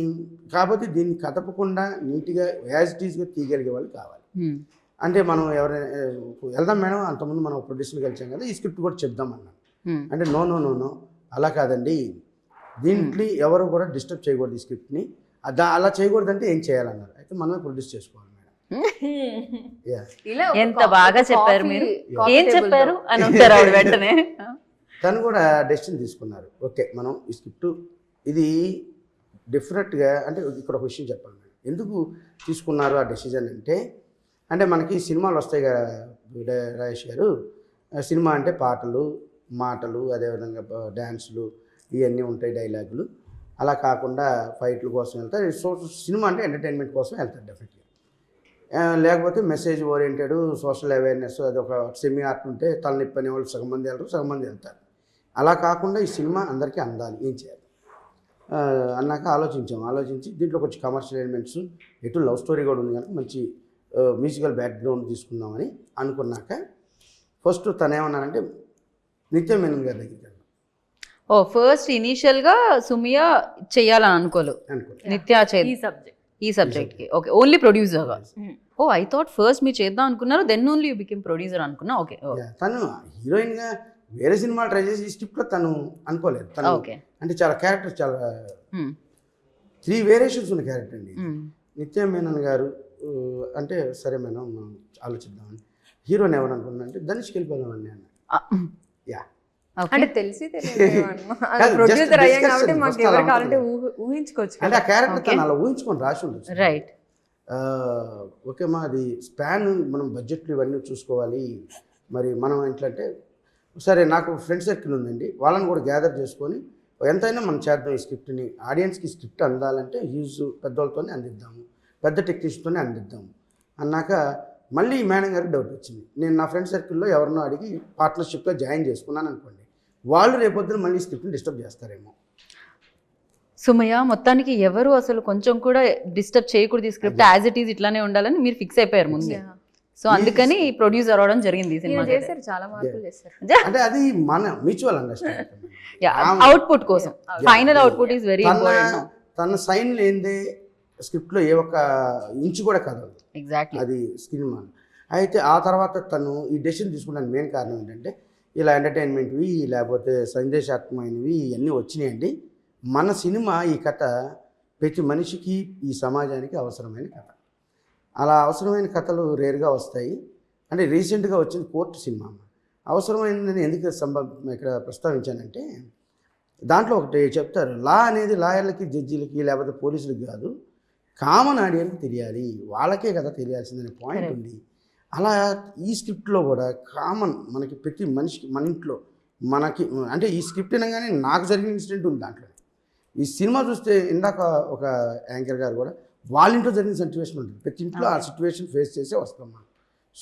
కాకపోతే దీన్ని కదపకుండా నీట్గా యాజ్ ఇట్ ఈస్గా తీయగలిగే వాళ్ళు కావాలి. అంటే మనం ఎవరైనా వెళ్దాం మేడం, అంతకుముందు మనం ప్రొడ్యూసర్కి కలిసాం కదా, ఈ స్క్రిప్ట్ కూడా చెప్దాం అన్నాను. అంటే నో నో నో నో అలా కాదండి, దీంట్లో ఎవరు కూడా డిస్టర్బ్ చేయకూడదు ఈ స్క్రిప్ట్ని, అలా చేయకూడదంటే ఏం చేయాలన్నారు. అయితే మనమే ప్రొడ్యూస్ చేసుకోవాలి మేడం. ఎంత బాగా చెప్పారు మీరు, ఏం చెప్పారు అని ఉంటారు ఆవిడ వెంటనే. తను కూడా డెసిషన్ తీసుకున్నారు. ఓకే మనం ఈ స్క్రిప్ట్ ఇది డెఫినెట్గా, అంటే ఇక్కడ ఒక విషయం చెప్పాలి మేడం, ఎందుకు తీసుకున్నారు ఆ డెసిజన్ అంటే మనకి సినిమాలు వస్తాయి కదా రాజేష్ గారు, సినిమా అంటే పాటలు మాటలు అదేవిధంగా డ్యాన్సులు ఇవన్నీ ఉంటాయి, డైలాగులు. అలా కాకుండా ఫైట్ల కోసం వెళ్తారు. సో సినిమా అంటే ఎంటర్టైన్మెంట్ కోసం వెళ్తారు డెఫినెట్గా. లేకపోతే మెసేజ్ ఓరియంటెడ్ సోషల్ అవేర్నెస్ అది ఒక సెమీ ఆర్ట్ ఉంటే తలనొప్పి అనే వాళ్ళు సగం మంది వెళ్తారు, సగం మంది వెళ్తారు. అలా కాకుండా ఈ సినిమా అందరికీ అందాలి, ఏం చేయాలి అన్నాక ఆలోచించి దీంట్లో కొంచెం కమర్షియల్ ఎలిమెంట్స్, ఎటు లవ్ స్టోరీ కూడా ఉంది కనుక మంచి మ్యూజికల్ బ్యాక్గ్రౌండ్ తీసుకుందామని అనుకున్నాక ఫస్ట్ తను ఏమన్నానంటే నిత్య మేనన్ గారి దగ్గరికి వెళ్ళాం. ఫస్ట్ ఇనీషియల్ గా సుమియా చెయ్యాలని అనుకోలేదు, నిత్య ఈ సబ్జెక్ట్ కి. ఓకే, ఓన్లీ ప్రొడ్యూసర్ గా. ఐ థాట్ ఫస్ట్ మీరు చేద్దాం అనుకున్నారు, then only you became producer అనుకున్నా. ఓకే, తను హీరోయిన్ గా వేరే సినిమాలు ట్రై చేసి ఈ స్క్రిప్ట్ లో తను అనుకోలేదు. తను అంటే చాలా క్యారెక్టర్, చాలా 3 వేరియేషన్స్ ఉన్న క్యారెక్టర్ అండి. నిత్య మేనన్ గారు అంటే సరే మేడం మనం ఆలోచిద్దామని. హీరోని ఎవరు అనుకున్నా అంటే ధనుష్కి వెళ్ళిపోదామని అన్న. అంటే తెలిసి ప్రొడ్యూసర్ అయ్యాం కాబట్టి మాకు ఎవరు కావాలంటే ఊహించుకోవచ్చు. అంటే ఆ క్యారెక్టర్ తను అలా ఊహించుకొని రాసి ఉండొచ్చు. రైట్. ఓకే మా అది స్పాన్ మనం బడ్జెట్లు ఇవన్నీ చూసుకోవాలి. మరి మనం ఏంటంటే సరే నాకు ఫ్రెండ్ సర్కిల్ ఉందండి, వాళ్ళని కూడా గ్యాదర్ చేసుకొని ఎంతైనా మనం చేద్దాం ఈ స్క్రిప్ట్ని, ఆడియన్స్కి స్క్రిప్ట్ అందాలంటే హ్యూజ్ పెద్దోళ్ళతోనే అందిద్దాము, పెద్ద టెక్నీషియన్తోనే అందిద్దాము అన్నాక మళ్ళీ మేడం గారికి డౌట్ వచ్చింది. నేను నా ఫ్రెండ్ సర్కిల్లో ఎవరినో అడిగి పార్ట్నర్షిప్లో జాయిన్ చేసుకున్నాను అనుకోండి, వాళ్ళు రేపొద్దున మళ్ళీ స్క్రిప్ట్ని డిస్టర్బ్ చేస్తారేమో. సుమయ్య మొత్తానికి ఎవరు అసలు కొంచెం కూడా డిస్టర్బ్ చేయకూడదు, ఈ స్క్రిప్ట్ యాజ్ ఇట్ ఈజ్ ఇట్లానే ఉండాలని మీరు ఫిక్స్ అయిపోయారు ముందే. సో అందుకని ప్రొడ్యూసర్ అవడం జరిగింది. సినిమా చేశారు, చాలా మార్పులు చేశారు. అంటే అది మన మ్యూచువల్ అండర్స్టాండింగ్, అవుట్పుట్ కోసం. Final output is very important. తన సైన్ లేనిదే స్క్రిప్ట్లో ఏ ఒక్క ఇంచు కూడా కదలదు. ఎగ్జాక్ట్లీ, అది సినిమా. అయితే ఆ తర్వాత తను ఈ డెసిషన్ తీసుకున్నాను మెయిన్ కారణం ఏంటంటే ఇలా ఎంటర్టైన్మెంట్వి లేకపోతే సందేశాత్మకమైనవి ఇవన్నీ వచ్చినాయండి. మన సినిమా ఈ కథ ప్రతి మనిషికి ఈ సమాజానికి అవసరమైన కథ. అలా అవసరమైన కథలు రేర్గా వస్తాయి. అంటే రీసెంట్గా వచ్చిన కోర్టు సినిమా అవసరమైందని ఎందుకు ఇక్కడ ప్రస్తావించానంటే దాంట్లో ఒకటి చెప్తారు, లా అనేది లాయర్లకి జడ్జీలకి లేకపోతే పోలీసులకి కాదు, కామన్ ఆడియన్కి తెలియాలి, వాళ్ళకే కదా తెలియాల్సిందనే పాయింట్ ఉంది. అలా ఈ స్క్రిప్ట్లో కూడా కామన్ మనకి ప్రతి మనిషికి మన ఇంట్లో మనకి అంటే ఈ స్క్రిప్ట్ అనగానే నాకు జరిగిన ఇన్సిడెంట్ ఉంది దాంట్లో. ఈ సినిమా చూస్తే ఇందాక ఒక యాంకర్ గారు కూడా వాళ్ళ ఇంట్లో జరిగిన సిచ్యువేషన్ ఉంటుంది, ప్రతి ఇంట్లో ఆ సిచ్యువేషన్ ఫేస్ చేసే వస్తాం మనం.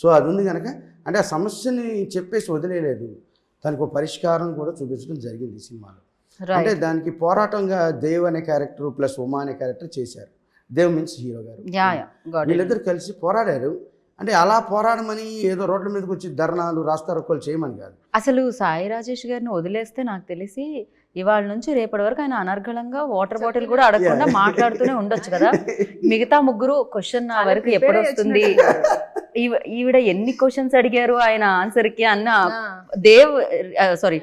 సో అది ఉంది కనుక అంటే ఆ సమస్యని చెప్పేసి వదిలేయలేదు, దానికి ఒక పరిష్కారం కూడా చూపించడం జరిగింది ఈ సినిమాలో. అంటే దానికి పోరాటంగా దేవ్ అనే క్యారెక్టర్ ప్లస్ ఉమా అనే క్యారెక్టర్ చేశారు. దేవ్ మీన్స్ హీరో గారు, వీళ్ళిద్దరు కలిసి పోరాడారు. అంటే అలా పోరాడమని ఏదో రోడ్ల మీదకి వచ్చి ధర్నాలు రాస్తారోకోలు చేయమని కాదు. అసలు సాయి రాజేష్ గారిని వదిలేస్తే నాకు తెలిసి ఇవాళ నుంచి రేపటి వరకు ఆయన అనర్గళంగా వాటర్ బాటిల్ కూడా అడగకుండా మాట్లాడుతూనే ఉండొచ్చు కదా. మిగతా ముగ్గురు క్వశ్చన్ నా వరకు ఎప్పుడు వస్తుంది, ఈవిడ ఎన్ని క్వశ్చన్స్ అడిగారు ఆయన ఆన్సర్ కి అన్న Dev sorry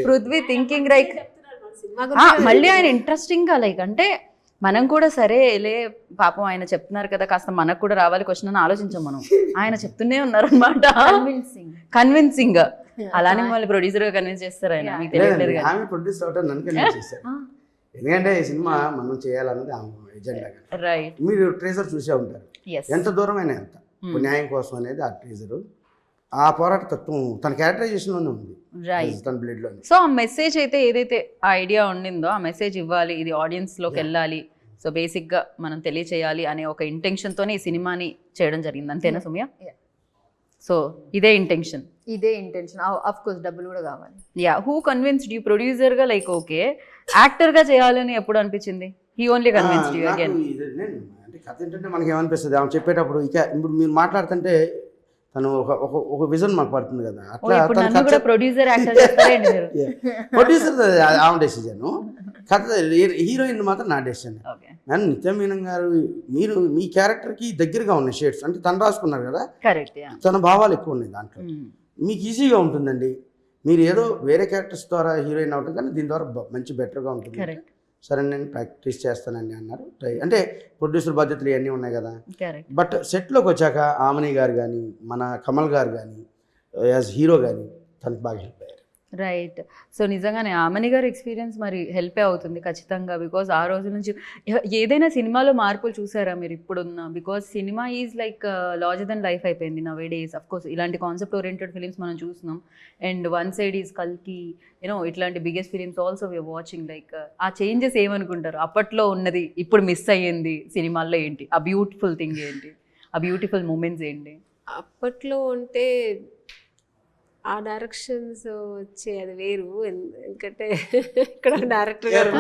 Prithvi thinking like మళ్ళీ ఆయన ఇంట్రెస్టింగ్ గా లైక్ అంటే మనం కూడా సరే లే పాపం ఆయన చెప్తున్నారు కదా కాస్త మనకు కూడా రావాలి క్వశ్చన్ అని ఆలోచించాం మనం. ఆయన చెప్తూనే ఉన్నారు అనమాట, కన్విన్సింగ్. అలానే మళ్ళీ ప్రొడ్యూసర్ గా కన్విన్స్ చేస్తారు ఆయన, మీకు తెలియట్లేదు కదా. ఎందుకంటే ఈ సినిమా మనం చేయాలన్నది ఎజెండా. రైట్. మీరు ట్రేజర్ చూసే ఉంటారు, ఎంత దూరమైనా ఎంత న్యాయం కోసం అనేది ఆ ట్రేజరు. ఆ పోరాట తత్వం తన క్యారెక్టరైజేషన్లోనే ఉంది, తన బ్లడ్లో. సో ఆ మెసేజ్ అయితే ఏదైతే ఆ ఐడియా ఉండిందో ఆ మెసేజ్ ఇవ్వాలి, ఇది ఆడియన్స్లోకి వెళ్ళాలి, సో బేసిక్గా మనం తెలియచేయాలి అనే ఒక ఇంటెన్షన్తోనే ఈ సినిమాని చేయడం జరిగింది, అంతేనా సుమ్య? సో ఇదే ఇంటెన్షన్ ఆఫ్ కోర్స్ డబ్బులు కూడా కావాలి. యా, హూ కన్విన్స్డ్ యూ ప్రొడ్యూసర్గా లైక్ ఓకే యాక్టర్గా చేయాలని ఎప్పుడు అనిపించింది? He only convinced you again? అంటే కథ ఏంటంటే మనకి ఏమనిపిస్తుంది ఆమె చెప్పేటప్పుడు, ఇక ఇప్పుడు మీరు మాట్లాడుతుంటే తను ఒక విజన్ మాకు పడుతుంది కదా, ఓ, అట్లా ఇప్పుడు తను నన్ను కూడా ప్రొడ్యూసర్ యాక్టర్ చేస్తారండి మీరు? ప్రొడ్యూసర్ ఆమె డెసిజన్, కథ హీరోయిన్ మాత్రం నా డెసిజన్. ఓకే, కానీ నిత్య మీనన్ గారు మీరు మీ క్యారెక్టర్కి దగ్గరగా ఉన్నాయి షేడ్స్, అంటే తను రాసుకున్నారు కదా, కరెక్ట్. తన భావాలు ఎక్కువ ఉన్నాయి దాంట్లో, మీకు ఈజీగా ఉంటుందండి. మీరు ఏదో వేరే క్యారెక్టర్స్ ద్వారా హీరోయిన్ అవుతుంది, కానీ దీని ద్వారా మంచి బెటర్గా ఉంటుంది. కరెక్ట్, సరే నేను ప్రాక్టీస్ చేస్తానండి అన్నారు. అంటే ప్రొడ్యూసర్ బాధ్యతలు ఇవన్నీ ఉన్నాయి కదా. కరెక్ట్. బట్ సెట్లోకి వచ్చాక ఆమని గారు కానీ మన కమల్ గారు కానీ యాజ్ హీరో కానీ తనకు బాగా హెల్ప్ అయ్యారు. రైట్. సో నిజంగానే ఆమని గారి ఎక్స్పీరియన్స్ మరి హెల్పే అవుతుంది ఖచ్చితంగా. బికాజ్ ఆ రోజు నుంచి ఏదైనా సినిమాలో మార్పులు చూసారా మీరు ఇప్పుడున్న? Because cinema is like larger than life అయిపోయింది నవ్ డేస్. అఫ్ కోర్స్ ఇలాంటి కాన్సెప్ట్ ఓరియంటెడ్ ఫిలిమ్స్ మనం చూస్తున్నాం. అండ్ వన్ సైడ్ ఈజ్ కల్కి, యూనో ఇట్లాంటి biggest films also we are watching. Like ఆ చేంజెస్ ఏమనుకుంటారు? అప్పట్లో ఉన్నది ఇప్పుడు మిస్ అయ్యింది సినిమాల్లో ఏంటి? ఆ బ్యూటిఫుల్ థింగ్ ఏంటి? ఆ బ్యూటిఫుల్ మూమెంట్స్ ఏంటి? అప్పట్లో అంటే ఆ డైరెక్షన్స్ వచ్చే అది వేరు. ఎందుకంటే ఇక్కడ డైరెక్టర్ గారు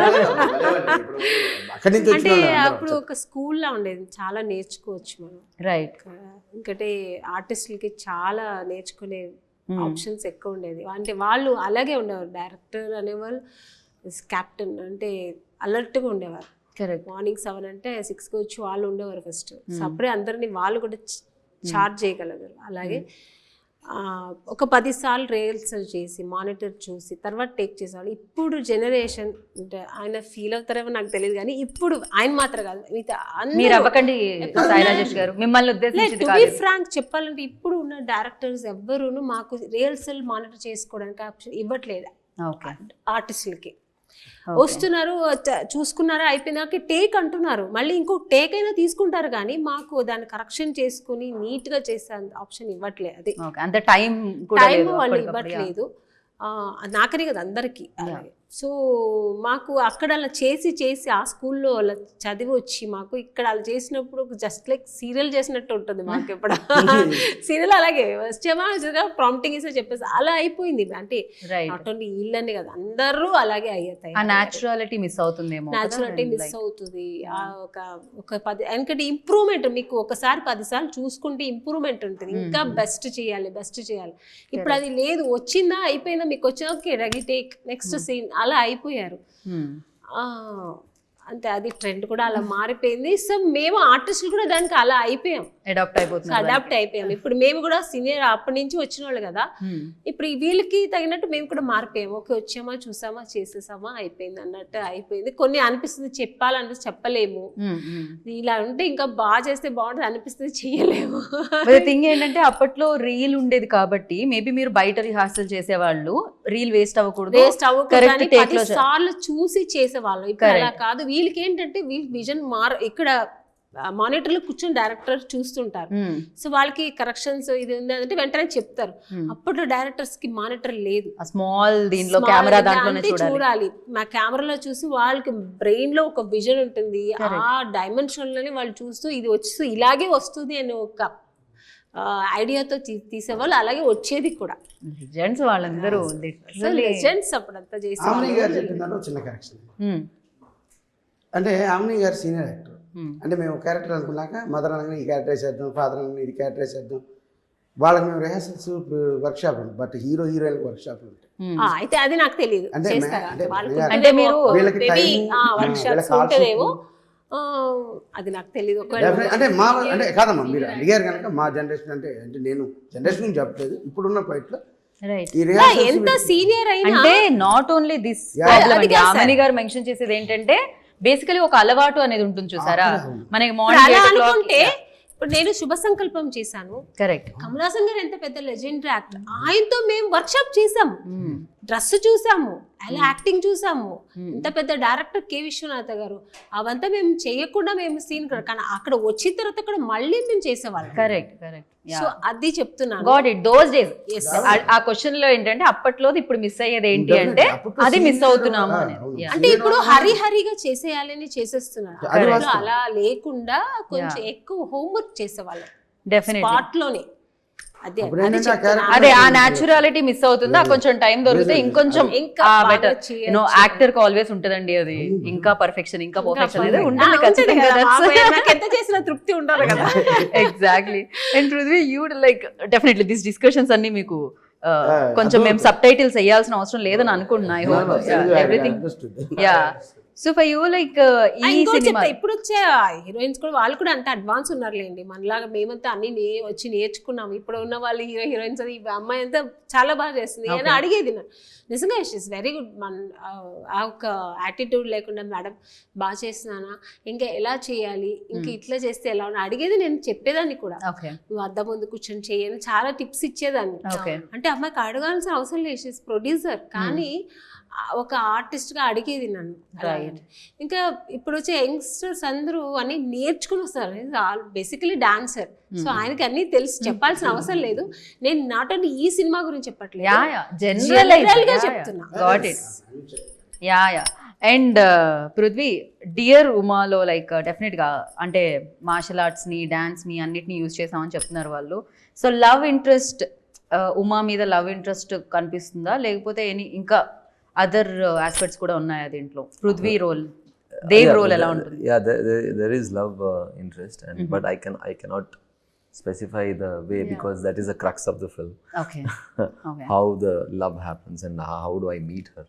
అంటే అప్పుడు ఒక స్కూల్లా ఉండేది, చాలా నేర్చుకోవచ్చు మనం. రైట్. ఎందుకంటే ఆర్టిస్టులకి చాలా నేర్చుకునే ఆప్షన్స్ ఎక్కువ ఉండేది. అంటే వాళ్ళు అలాగే ఉండేవారు, డైరెక్టర్ అనేవాళ్ళు కెప్టెన్ అంటే అలర్ట్గా ఉండేవారు. కరెక్ట్. మార్నింగ్ 7 అంటే 6కి వచ్చి వాళ్ళు ఉండేవారు ఫస్ట్. సో అప్పుడే అందరినీ వాళ్ళు కూడా చార్జ్ చేయగలగారు. అలాగే ఒక 10 సార్లు రిహర్సల్ చేసి మానిటర్ చూసి తర్వాత టేక్ చేసేవాళ్ళు. ఇప్పుడు జనరేషన్ అంటే ఆయన ఫీల్ అవుతారేమో నాకు తెలియదు, కానీ ఇప్పుడు ఆయన మాత్రం కాదు, మీరు అవ్వకండి సాయి రాజేష్ గారు, మిమ్మల్ని ఉద్దేశించి టు బి ఫ్రాంక్ చెప్పాలంటే ఇప్పుడు ఉన్న డైరెక్టర్స్ ఎవ్వరూను మాకు రిహర్సల్ మానిటర్ చేసుకోవడానికి ఆప్షన్ ఇవ్వట్లేదు ఆర్టిస్టులకి. వస్తున్నారు, చూసుకున్నారా, అయిపోయినాక టేక్ అంటున్నారు, మళ్ళీ ఇంకో టేక్ అయినా తీసుకుంటారు, కానీ మాకు దాన్ని కరెక్షన్ చేసుకుని నీట్గా చేసే ఆప్షన్ ఇవ్వట్లేదు. అది అంత టైం వాళ్ళు ఇవ్వట్లేదు. నాకనే కదా అందరికీ. సో మాకు అక్కడ అలా చేసి ఆ స్కూల్లో అలా చదివి వచ్చి మాకు ఇక్కడ అలా చేసినప్పుడు జస్ట్ లైక్ సీరియల్ చేసినట్టు ఉంటుంది మాకు. ఇప్పుడు సీరియల్ అలాగే వచ్చామా ప్రాంప్టింగ్ ఇస్తే చెప్పేసి అలా అయిపోయింది. అంటే నాట్ ఓన్లీ వీళ్ళని కదా, అందరూ అలాగే అయ్యాయి. న్యాచురాలిటీ మిస్ అవుతుందేమో. న్యాచురాలిటీ మిస్ అవుతుంది. ఒక 10 ఎందుకంటే ఇంప్రూవ్మెంట్ మీకు ఒకసారి 10 సార్లు చూసుకుంటే ఇంప్రూవ్మెంట్ ఉంటుంది. ఇంకా బెస్ట్ చేయాలి. ఇప్పుడు అది లేదు, వచ్చిందా అయిపోయిందా, మీకు వచ్చినా okay ready take next scene అలా అయిపోయారు. అంతే, అది ట్రెండ్ కూడా అలా మారిపోయింది. సో మేము ఆర్టిస్టులు కూడా దానికి అలా అయిపోయాం, అడాప్ట్ అయిపోయాం. ఇప్పుడు మేము కూడా సీనియర్ అప్పటి నుంచి వచ్చిన వాళ్ళు కదా, ఇప్పుడు వీళ్ళకి తగినట్టు మేము కూడా మారిపోయాము. ఓకే వచ్చామా చూసామా చేసేసామా అయిపోయింది అన్నట్టు అయిపోయింది. కొన్ని అనిపిస్తుంది చెప్పాలనిపిస్తుంది, చెప్పలేము. ఇలా ఉంటే ఇంకా బాగా చేస్తే బాగుంటుంది అనిపిస్తుంది, చెయ్యలేము. థింగ్ ఏంటంటే అప్పట్లో రీల్ ఉండేది కాబట్టి మేబీ మీరు బయట రిహార్సల్ చేసేవాళ్ళు, రీల్ వేస్ట్ అవ్వకూడదు, వేస్ట్ అవ్వకూడదు 10 సార్లు చూసి చేసేవాళ్ళు. ఇప్పుడు అలా కాదు. వీళ్ళకి ఏంటంటే వీళ్ళ విజన్ ఇక్కడ మానిటర్లో కూర్చొని డైరెక్టర్ చూస్తుంటారు. సో వాళ్ళకి కరెక్షన్స్ ఇది ఉంది అంటే వెంటనే చెప్తారు. అప్పట్లో డైరెక్టర్స్ కి మానిటర్ లేదు, స్మాల్ దీంట్లో కెమెరా దాంట్లోనే చూడాలి. మా కెమెరాలో చూసి వాళ్ళకి బ్రెయిన్ లో ఒక విజన్ ఉంటుంది, ఆ డైమెన్షన్ లోనే వాళ్ళు చూస్తూ ఇది వచ్చి ఇలాగే వస్తుంది అని ఒక ఐడియాతో తీసేవాళ్ళు. అలాగే వచ్చేది కూడా. లెజెండ్స్ వాళ్ళందరూ, లెజెండ్స్ అప్పుడంతా చేసి. చిన్న కరెక్షన్ అంటే ఆమ్ని గారు సీనియర్ యాక్టర్. అంటే మేము క్యారెక్టర్ అనుకున్నాక మదర్ అనగానే ఈ క్యారెక్టర్ వేసేద్దాం, ఫాదర్ అనగానే ఇది క్యారెక్టర్ వేసేద్దాం. వాళ్ళకి మేము రిహార్సల్స్ వర్క్షాప్ ఉంది, బట్ హీరోయిన్ వర్క్షాప్లు ఉంటాయి. అయితే అది నాకు తెలియదు. అంటే మీరు అది నాకు తెలియదు. అంటే అంటే కాదమ్మా, మీరు అడిగారు కనుక మా జనరేషన్ అంటే నేను జనరేషన్ నుంచి చెప్పలేదు, ఇప్పుడున్న పాయింట్లో ఎంత సీనియర్ అయినా అంటే not only this problem. Aamani garu mention చేసేది ఏంటంటే బేసికలీ ఒక అలవాటు అనేది ఉంటుంది చూసారా మనకి. మార్నింగ్ ఇప్పుడు నేను శుభ సంకల్పం చేశాను, కరెక్ట్. కమల్ హాసన్ గారు ఎంత పెద్ద లెజెండరీ యాక్టర్, ఆయనతో మేము వర్క్షాప్ చేసాము, డ్రెస్ చూసాము, అలా యాక్టింగ్ చూసాము. ఇంత పెద్ద డైరెక్టర్ కె విశ్వనాథ గారు, అవంతా మేము చేయకుండా మేము సీన్ కానీ అక్కడ వచ్చిన తర్వాత కూడా మళ్ళీ మేము చేసేవాళ్ళం. కరెక్ట్. సో అది చెప్తున్నాను. Got it, those days. ఆ క్వశ్చన్ లో ఏంటంటే అప్పట్లో ఇప్పుడు మిస్ అయ్యేది ఏంటి అంటే అది మిస్ అవుతున్నాము అనేది. అంటే ఇప్పుడు హరిగా చేసేయాలని చేసేస్తున్నారు, అలా లేకుండా కొంచెం ఎక్కువ హోంవర్క్ చేసేవాళ్ళం. డెఫినెట్లీ స్పాట్ లోనే అదే అప్పుడు అది ఏంటంటే ఆ చెప్తున్నా. character అదే ఆ న్యాచురాలిటీ మిస్ అవుతుంది, ఆ కొంచెం టైం దొరికితే ఇంకొంచెం ఇంకా బెటర్. బాగా యాక్టర్ కి ఆల్వేస్ ఉంటదండి అది, ఇంకా పర్ఫెక్షన్ ఇంకా పర్ఫెక్షన్ అనేది perfect. ఉంటుంది ఉంటుంది ఖచ్చితంగా. కదా, నాకు ఎంత చేసిన తృప్తి ఉండాలి కదా. Exactly. And Prithvi, you like definitely these discussions అన్ని మీకు కొంచెం అదో- మేము సబ్ టైటిల్స్ వేయాల్సిన అవసరం లేదని అనుకుంటున్నా. I hope everything. Yeah. So for you like ఈ ఇంకోటి సినిమా చెప్తా, ఇప్పుడు వచ్చే హీరోయిన్స్ కూడా వాళ్ళు కూడా అంత అడ్వాన్స్ ఉన్నారులేండి, మనలాగా మేమంతా అన్ని వచ్చి నేర్చుకున్నాము. ఇప్పుడు ఉన్న వాళ్ళు హీరోయిన్స్ అది ఈ అమ్మాయి అంతా చాలా బాగా చేస్తుంది అని అడిగేది నేను. నిజంగా షీస్ వెరీ గుడ్. ఆ ఒక యాటిట్యూడ్ లేకుండా మేడం బాగా చేస్తున్నానా, ఇంకా ఎలా చేయాలి, ఇంకా ఇట్లా చేస్తే ఎలా ఉన్నా అడిగేది. నేను చెప్పేదాన్ని కూడా, ఓకే నువ్వు అద్దం ముందు కూర్చొని చేయని చాలా టిప్స్ ఇచ్చేదాన్ని. ఓకే అంటే అమ్మాయికి అడగాల్సిన అవసరం లేదు, షీస్ ప్రొడ్యూసర్, కానీ ఒక ఆర్టిస్ట్గా అడిగేది నన్ను. Right. ఇంకా ఇప్పుడు వచ్చే యంగ్స్టర్స్ అందరూ అన్ని నేర్చుకుని వస్తారు, బేసికలీ డాన్సర్. సో ఆయనకి అన్ని తెలిసి చెప్పాల్సిన అవసరం లేదు. నేను నాట్ ఓన్లీ ఈ సినిమా గురించి చెప్పట్లేదు, యా యా జనరల్ గా చెప్తున్నా. Got it. Yeah yeah. And Prithvi, dear ఉమాలో లైక్ డెఫినెట్గా అంటే మార్షల్ ఆర్ట్స్ని డాన్స్ని అన్నిటిని యూజ్ చేసామని చెప్తున్నారు వాళ్ళు. సో లవ్ ఇంట్రెస్ట్, ఉమా మీద లవ్ ఇంట్రెస్ట్ కనిపిస్తుందా, లేకపోతే ఇంకా అదర్ ఆస్పెక్ట్స్ కూడా ఉన్నాయా దీంట్లో? పృథ్వీ రోల్, దేవ్ రోల్ ఎలా ఉంటుంది? Yeah, there is love interest, and but I cannot specify the way because that is the crux of the film. Okay okay. How the love happens and how do I meet her.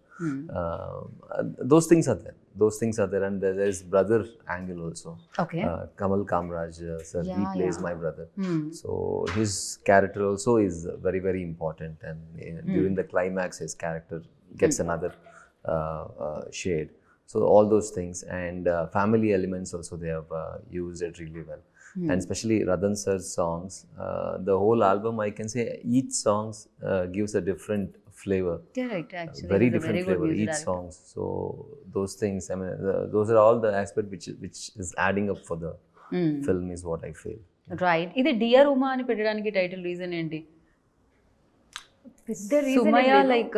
Those things are there. Those things are there, and there is brother angle also. Okay. Kamal Kamraj sir, he plays my brother. So his character also is very very important, and during the climax his character gets another shade. So all those things, and family elements also they have used it really well. And especially Radhan sir's songs, the whole album I can say each songs gives a different flavor. Correct, actually. Very He's a different very good flavor music each director. songs. So those things, I mean those are all the aspect which is adding up for the film is what I feel. Right. ఇది డియర్ ఉమా అని పెట్టడానికి టైటిల్ రీజన్ ఏంటి? పెద్ద reason సుమయ ఏం లేదు. లైక్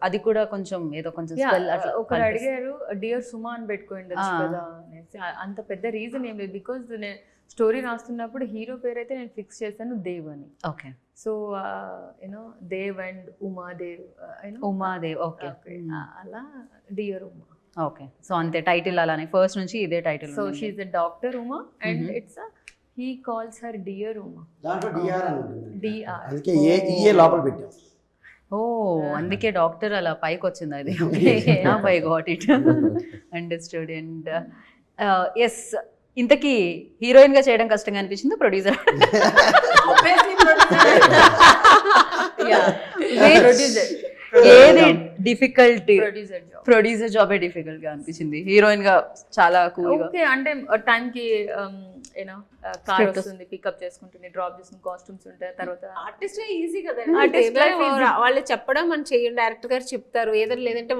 అది కూడా కొంచెం ఏదో కొంచెం Yeah, spell అట్లా ఒకరు కనిపిస్తుంది. అడిగారు డియర్ సుమా అని పెట్టుకోండొచ్చు Ah. కదా అనేసి. అంత పెద్ద రీజన్ ఏం లేదు, బికాజ్ నేను స్టోరీ రాస్తున్నప్పుడు హీరో పేరు అయితే నేను ఫిక్స్ చేశాను దేవ్ అని. Okay. So you know Dev and Umadev, Umadev. Okay అలా డియర్ ఉమా. ఓకే. సో అంతే టైటిల్ అలానే ఫస్ట్ నుంచి ఇదే title. So she's the doctor Uma and it's he calls her dear Uma. దాంట్లో DR అని ఉంటుంది. DR. అందుకే ఏ లోపల పెట్టాం. ఓ అందుకే డాక్టర్ అలా పైకి వచ్చింది అది. I got it, understood. And yes, ఇంతకీ హీరోయిన్ గా చేయడం కష్టంగా అనిపించింది ప్రొడ్యూసర్? ఏది డిఫికల్టీ? Producer job. ప్రొడ్యూసర్ జాబే డిఫికల్ట్ గా అనిపించింది, హీరోయిన్ గా చాలా కూల్ గా. ఓకే, అంటే టైంకి యూనో కార్ వస్తుంది, పికప్ చేసుకుంటుంది, డ్రాప్ చేసుకుని కాస్ట్యూమ్స్ ఉంటాయి. తర్వాత ఆర్టిస్ట్ ఈజీ కదా, Artist life easy. వాళ్ళు చెప్పడం మనం చేయండి, డైరెక్టర్ గారు చెప్తారు ఏదైనా, లేదంటే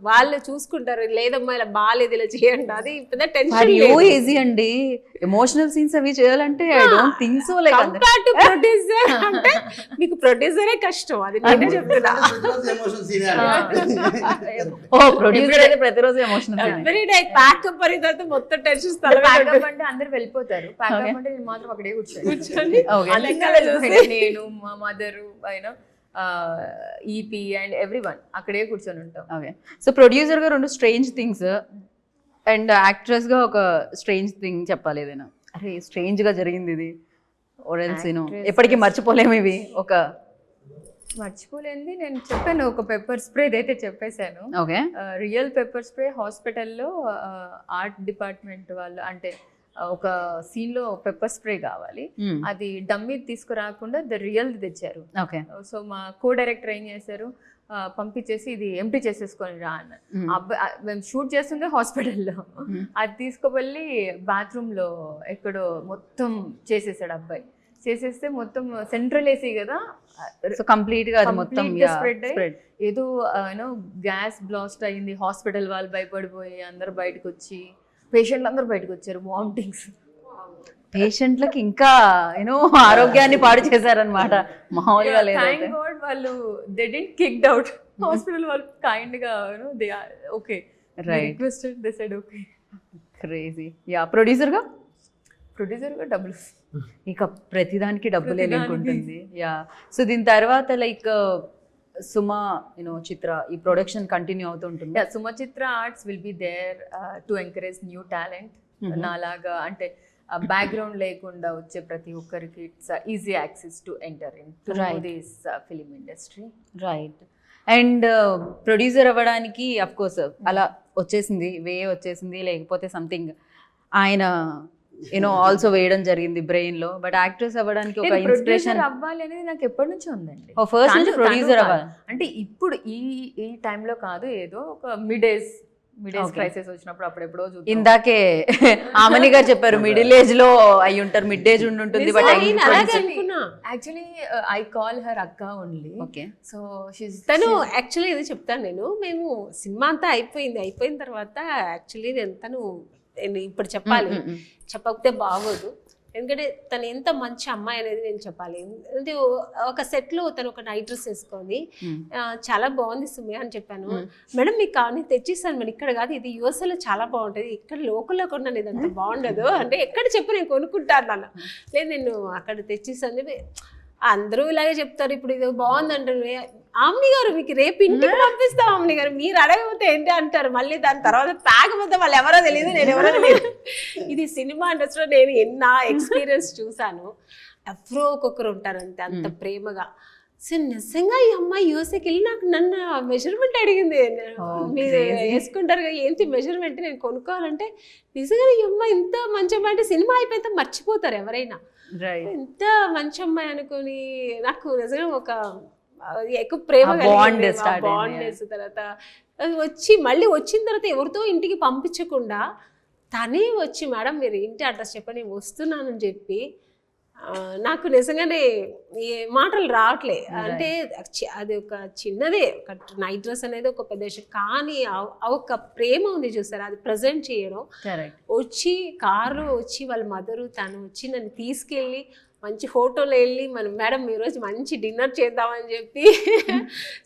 వాళ్ళు చూసుకుంటారు, లేదమ్మా ఇలా బాగాలేదు ఇలా చేయండి, అది పెద్ద టెన్షన్. ఈజీ అండి ఎమోషనల్ సీన్స్ అవి చేయాలంటే. I don't think so. Like compare to producer అంటే మీకు ప్రొడ్యూసరే కష్టం, అది నేనే చెప్తున్నా. ఎమోషన్ సీన్ ఓ ప్రొడ్యూసర్ అయితే ప్రతిరోజు ఎమోషనల్ ఎవ్రీ డే ప్యాకప్ అయిన తర్వాత మొత్తం టెన్షన్ ప్యాకప్ అంటే అందరు వెళ్ళిపోతారు, ప్యాకప్ అంటే నేను మాత్రం అక్కడే కూర్చొని నేను మా mother you know EP and everyone అక్కడే కూర్చొని ఉంటాం. ఓకే. సో ప్రొడ్యూసర్ గా రెండు స్ట్రేంజ్ థింగ్స్ అండ్ యాక్ట్రెస్ గా ఒక స్ట్రేంజ్ థింగ్ చెప్పాలి ఏదైనా. అరే స్ట్రేంజ్ గా జరిగింది ఇది, ఓరెల్స్ ఎప్పటికీ మర్చిపోలేము ఇవి. ఒక మర్చిపోలేంది నేను చెప్పాను, ఒక పెప్పర్ స్ప్రే అయితే చెప్పేశాను. ఓకే. రియల్ పెప్పర్ స్ప్రే హాస్పిటల్లో ఆర్ట్ డిపార్ట్మెంట్ వాళ్ళు, అంటే ఒక సీన్ లో పెప్పర్ స్ప్రే కావాలి, అది డమ్మీ తీసుకురాకుండా రియల్ తెచ్చారు. ఓకే. సో మా కో డైరెక్టర్ ఏం చేశారు, పంపించేసి ఇది ఎంప్టీ చేసేసుకొని రా అన్న. అబ్బాయి మేము షూట్ చేస్తుండే హాస్పిటల్లో, అది తీసుకువెళ్ళి బాత్రూమ్ లో ఎక్కడో మొత్తం చేసేసాడు అబ్బాయి. చేసేస్తే మొత్తం సెంట్రల్ ఏసీ కదా, సో కంప్లీట్ గా అది మొత్తం స్ప్రెడ్ అయ్యి ఏదో యూనో గ్యాస్ బ్లాస్ట్ అయ్యింది. హాస్పిటల్ వాళ్ళు భయపడిపోయి అందరు బయటకు వచ్చి, పేషెంట్లు అందరూ బయటకు వచ్చారు, వామిటింగ్స్. పేషెంట్లకి ఇంకా యూనో ఆరోగ్యాన్ని పాడు చేశారనమాట, మామూలుగా లేదు. థ్యాంక్ గాడ్ వాళ్ళు they didn't kicked out. Hospital వాళ్ళు కైండ్ గా you know they are okay, right, requested, they said okay. Crazy. Yeah. Producer గా ప్రొడ్యూసర్గా డబ్బులు. ఇక ప్రతిదానికి డబ్బులే లింక్ ఉంటుంది. యా, సో దీని తర్వాత లైక్ సుమ చిత్ర ఈ ప్రొడక్షన్ కంటిన్యూ అవుతుంటుంది. Yeah, Sumachitra arts will be there to encourage new talent. నాలాగా అంటే బ్యాక్గ్రౌండ్ లేకుండా వచ్చే ప్రతి ఒక్కరికి it's easy access to enter in this film industry. Right. And producer అవ్వడానికి అఫ్ కోర్స్ అలా వచ్చేసింది లేకపోతే సంథింగ్ ఆయన ఆల్సో వేయడం జరిగింది బ్రెయిన్ లో. బట్ యాక్ట్రెస్ అవ్వడానికి ఒక ఇన్స్పిరేషన్ అవ్వాలి అనేది నాకు ఎప్పటి నుంచో ఉందండి. ఫస్ట్ నుంచి ప్రొడ్యూసర్ అవ్వాలి అంటే ఇప్పుడు ఈ టైంలో కాదు, ఏదో ఒక మిడ్ ఏజ్ క్రైసిస్ వచ్చినప్పుడు అప్పుడెప్పుడో ఇందాకే ఆమని గారు చెప్పారు మిడిల్ ఏజ్ లో అయి ఉంటారు, మిడ్ ఏజ్ ఉంటుంది. But actually I call her అక్క ఓన్లీ. ఓకే. సో తను యాక్చువల్లీ ఇది చెప్తాను మేము సినిమా అంతా అయిపోయిన తర్వాత యాక్చువల్లీ నేను ఇప్పుడు చెప్పకపోతే బాగోదు, ఎందుకంటే తను ఎంత మంచి అమ్మాయి అనేది నేను చెప్పాలి. అంటే ఒక సెట్లో తను ఒక నైట్ డ్రెస్ వేసుకొని చాలా బాగుంది సుమే అని చెప్పాను. మేడం మీకు కానీ తెచ్చిస్తాను మేడం, ఇక్కడ కాదు ఇది యూఎస్ఏలో చాలా బాగుంటుంది, ఇక్కడ లోకల్లో కొన్నాను ఇది అంత బాగుండదు అంటే ఎక్కడ చెప్పు నేను కొనుక్కుంటాను అన్న. లేదు నేను అక్కడ తెచ్చిస్తాను చెప్పి అందరూ ఇలాగే చెప్తారు. ఇప్పుడు ఇది బాగుంది అంటారు. ఆమ్ని గారు మీకు రేపు ఇంటికి పంపిస్తాం ఆమ్ని గారు, మీరు అడగకపోతే ఏంటి అంటారు. మళ్ళీ దాని తర్వాత తాగకపోతే వాళ్ళు ఎవరో తెలియదు, నేను ఎవరో తెలియదు. ఇది సినిమా ఇండస్ట్రీలో నేను ఎన్నో ఎక్స్పీరియన్స్ చూసాను. ఎవరో ఒక్కొక్కరు ఉంటారు అంతే, అంత ప్రేమగా. సో నిజంగా ఈ అమ్మాయి యూఎస్ఏకి వెళ్ళి నన్ను మెజర్మెంట్ అడిగింది, మీరు వేసుకుంటారు కదా ఏంటి మెజర్మెంట్ నేను కొనుక్కోవాలంటే. నిజంగా ఈ అమ్మాయి ఇంత మంచి అమ్మాయి అంటే సినిమా అయిపోయితే మర్చిపోతారు ఎవరైనా. ఎంత మంచి అమ్మాయి అనుకుని నాకు నిజంగా ఒక ఎక్కువ ప్రేమ బాండ్. తర్వాత మళ్ళీ వచ్చిన తర్వాత ఎవరితో ఇంటికి పంపించకుండా తనే వచ్చి మేడం మీరు ఇంటి అడ్రస్ చెప్పని వస్తున్నానని చెప్పి నాకు నిజంగానే మాటలు రావట్లే. అంటే అది ఒక చిన్నదే, ఒక నైట్ డ్రెస్ అనేది ఒక పెద్ద విషయం, కానీ ఒక ప్రేమ ఉంది చూసారా, అది ప్రజెంట్ చేయడం. వచ్చి కారులో వచ్చి వాళ్ళ మదరు తను వచ్చి నన్ను తీసుకెళ్ళి మంచి హోటల్లో వెళ్ళి మేడం ఈరోజు మంచి డిన్నర్ చేద్దామని చెప్పి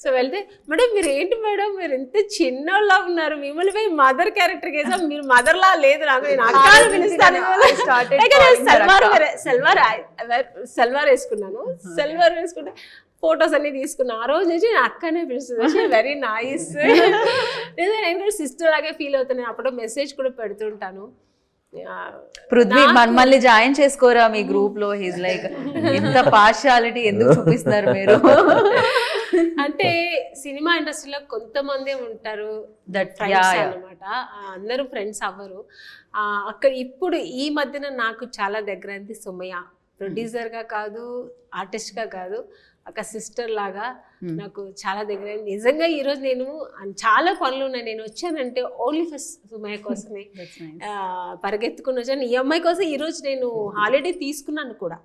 సో వెళ్తే మేడం మీరు ఏంటి మేడం మీరు ఇంత చిన్నలా ఉన్నారు, మిమ్మల్ని పోయి మదర్ క్యారెక్టర్కి వేసాం, మీరు మదర్లా లేదు నాకు, నేను అక్క పిలుస్తాను. సల్వార్ వేసుకున్నాను, సల్వార్ వేసుకుంటే ఫొటోస్ అన్ని తీసుకున్నా. ఆ రోజు నుంచి నేను అక్కనే పిలుస్తుంది, వెరీ నైస్. నేను కూడా సిస్టర్ లాగే ఫీల్ అవుతాను. అప్పుడు మెసేజ్ కూడా పెడుతుంటాను. పృథ్వీ మళ్ళీ జాయిన్ చేసుకోరా మీ గ్రూప్ లో? హీస్ లైక్ ఇంత పార్షియాలిటీ ఎందుకు చూపిస్తున్నారు మీరు? అంటే సినిమా ఇండస్ట్రీలో కొంతమంది ఉంటారు అన్నమాట, అందరూ ఫ్రెండ్స్ అవ్వరు. అక్కడ ఇప్పుడు ఈ మధ్యన నాకు చాలా దగ్గరైంది సుమయ్య, ప్రొడ్యూసర్గా కాదు ఆర్టిస్ట్గా కాదు, ఒక సిస్టర్ లాగా నాకు చాలా దగ్గర. నిజంగా ఈరోజు నేను చాలా పనులు ఉన్నాయి, నేను వచ్చానంటే ఓన్లీ ఫస్ట్ సుమయ్య కోసమే పరిగెత్తుకుని వచ్చాను. ఈ అమ్మాయి కోసం ఈరోజు నేను హాలిడే తీసుకున్నాను కూడా.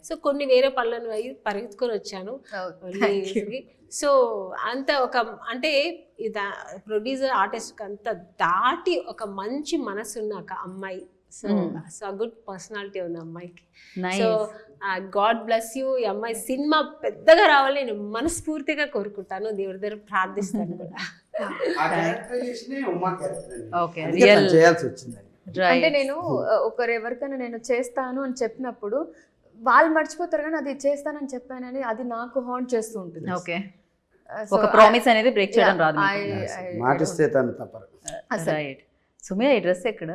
సో కొన్ని వేరే పనులను అయ్యి పరిగెత్తుకొని వచ్చాను. సో అంత ఒక అంటే ప్రొడ్యూసర్ ఆర్టిస్ట్ అంత దాటి ఒక మంచి మనసున్న ఒక అమ్మాయి. సో గుడ్ పర్సనాలిటీ ఉంది అమ్మాయికి. So God bless you. ఈ అమ్మాయి సినిమా పెద్దగా రావాలి నేను మనస్ఫూర్తిగా కోరుకుంటాను, దేవుడి దగ్గర ప్రార్థిస్తాను కూడా. అంటే నేను ఎవరికైనా నేను చేస్తాను అని చెప్పినప్పుడు వాళ్ళు మర్చిపోతారు, కానీ అది చేస్తానని చెప్పానని అది నాకు హాంట్ చేస్తూ ఉంటుంది. ఓకే, ఒక ప్రామిస్ అనేది బ్రేక్ చేయడం రాదు. మాటిస్తే తను తప్పరు. రైట్. సుమయ్య ఈ డ్రెస్ ఎక్కడ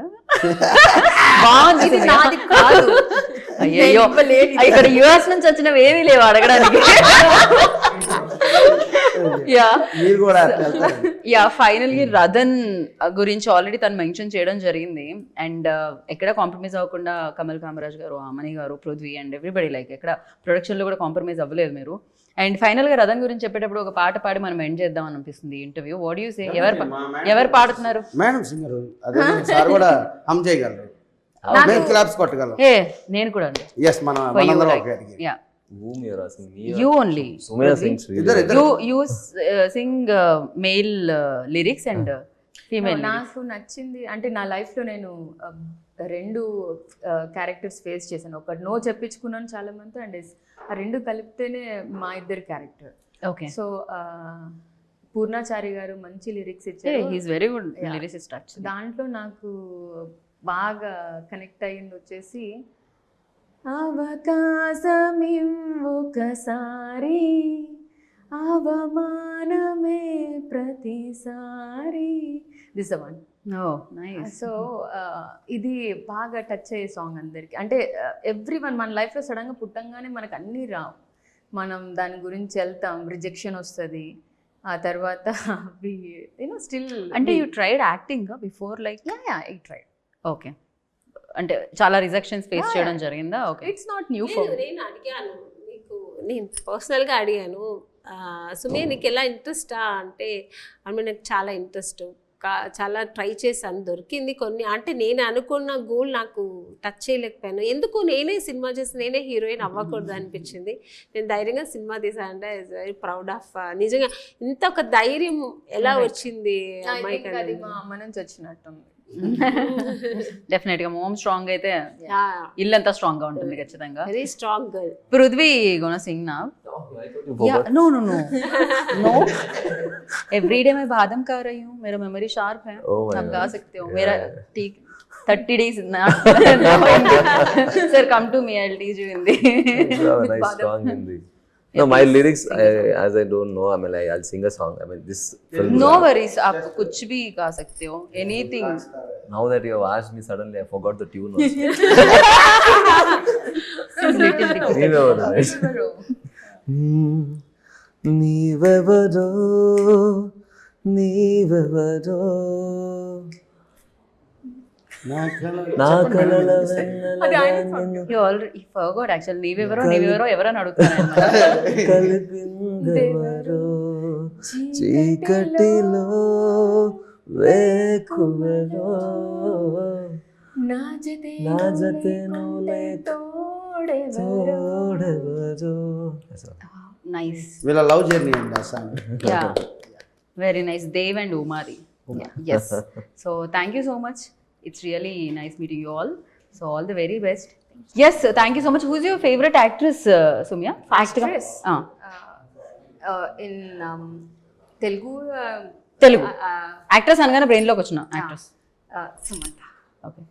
బాగుంది? అయ్యో ఇక్కడ యుఎస్ నుంచి వచ్చినవి ఏమీ లేవు అడగడానికి. ఫైనల్గా రతన్ గురించి ఆల్రెడీ తను మెన్షన్ చేయడం జరిగింది. అండ్ ఎక్కడ కాంప్రమైజ్ అవ్వకుండా కమల్ కామరాజ్ గారు, ఆమని గారు, పృథ్వీ అండ్ ఎవ్రీబడి లైక్ ఎక్కడ ప్రొడక్షన్లో కూడా కాంప్రమైజ్ అవ్వలేదు మీరు. అండ్ ఫైనల్గా రతన్ గురించి చెప్పేటప్పుడు ఒక పాట పాడి మనం ఎండ్ చేద్దాం అనిపిస్తుంది ఇంటర్వ్యూ. What you say? ఎవరు పాడుతున్నారు? మేడం సింగర్, అదే సార్ కూడా హమ్ చేయగలరు, మేము క్లాప్స్ కొట్టగలం. నేను కూడా you only Sumaya sings really you sing male lyrics and female lyrics. నాకు నచ్చింది అంటే నా లైఫ్లో నేను రెండు క్యారెక్టర్స్ ఫేస్ చేశాను. ఒకటి నో చెప్పించుకున్నాను చాలా మంది, అండ్ ఆ రెండు కలిపితేనే మా ఇద్దరు క్యారెక్టర్. ఓకే. సో పూర్ణాచారి గారు మంచి లిరిక్స్ ఇచ్చారు. He is very good lyricist. దాంట్లో నాకు బాగా కనెక్ట్ అయ్యింది వచ్చేసి అవకాశమివ్వొకసారి అవమానమే ప్రతిసారి. This one. Oh nice. So ఇది బాగా టచ్ అయ్యే సాంగ్ అందరికి. అంటే ఎవ్రీ వన్ మన లైఫ్లో సడన్గా పుట్టంగానే మనకు అన్నీ రావు, మనం దాని గురించి వెళ్తాం, రిజెక్షన్ వస్తుంది, ఆ తర్వాత స్టిల్. అంటే you tried acting before like? I tried. Okay, అంటే చాలా రిజెక్షన్స్ ఫేస్ చేయడం జరిగిందా? Okay, it's not new for me. నేను అడిగాను నీకు, నేను పర్సనల్గా అడిగాను, సుమే నీకు ఎలా ఇంట్రెస్టా అంటే నాకు చాలా ఇంట్రెస్ట్, చాలా ట్రై చేశాను, దొరికింది కొన్ని, అంటే నేను అనుకున్న గోల్ నాకు టచ్ చేయలేకపోయాను, ఎందుకు నేనే సినిమా చేసి నేనే హీరోయిన్ అవ్వకూడదు అనిపించింది. నేను ధైర్యంగా సినిమా తీసానంటే ఐఎమ్ వెరీ ప్రౌడ్ ఆఫ్. నిజంగా ఇంత ఒక ధైర్యం ఎలా వచ్చింది అమ్మాయికి? అది మా అమ్మ నుంచి వచ్చినట్టుంది. డెఫినెట్ గా మోమ్ స్ట్రాంగ్ అయితే ఇల్లు అంతా స్ట్రాంగ్ గా ఉంటుంది ఖచ్చితంగా. Very strong girl. Prithvi gonna sing now? No no no no, every day मैं बादाम खा रही हूँ, मेरा मेमोरी शार्प है, आप गा सकते हो. मेरा ठीक 30 days sir, come to me, I'll teach you Hindi. Nice strong Hindi. No, my lyrics, as I don't know, I mean, I'll sing a song. I mean, this film. No worries, आप कुछ भी गा सकते हो, anything. Now that you have asked me, suddenly I forgot the tune. నీవెవరో నీవెవరో నా కలల You already forgot actually. నీవెవరో ఎవరని అడుగుతారు. కలిపిందెవరో చీకటిలో వేకువలో నా జతే నువ్వే తోడెవరో. Nice. వీళ్ళ లవ్ జర్నీ అండి ఆ song. Yeah, very nice. Dev and Umari. Yes. So thank you so much. It's really nice meeting you all. So all the very best. Yes, thank you so much. Who's your favorite actress, Sumya? Actress? In Telugu. Actress అనగానే బ్రెయిన్ లోకి వచ్చిన actress Samantha. Okay.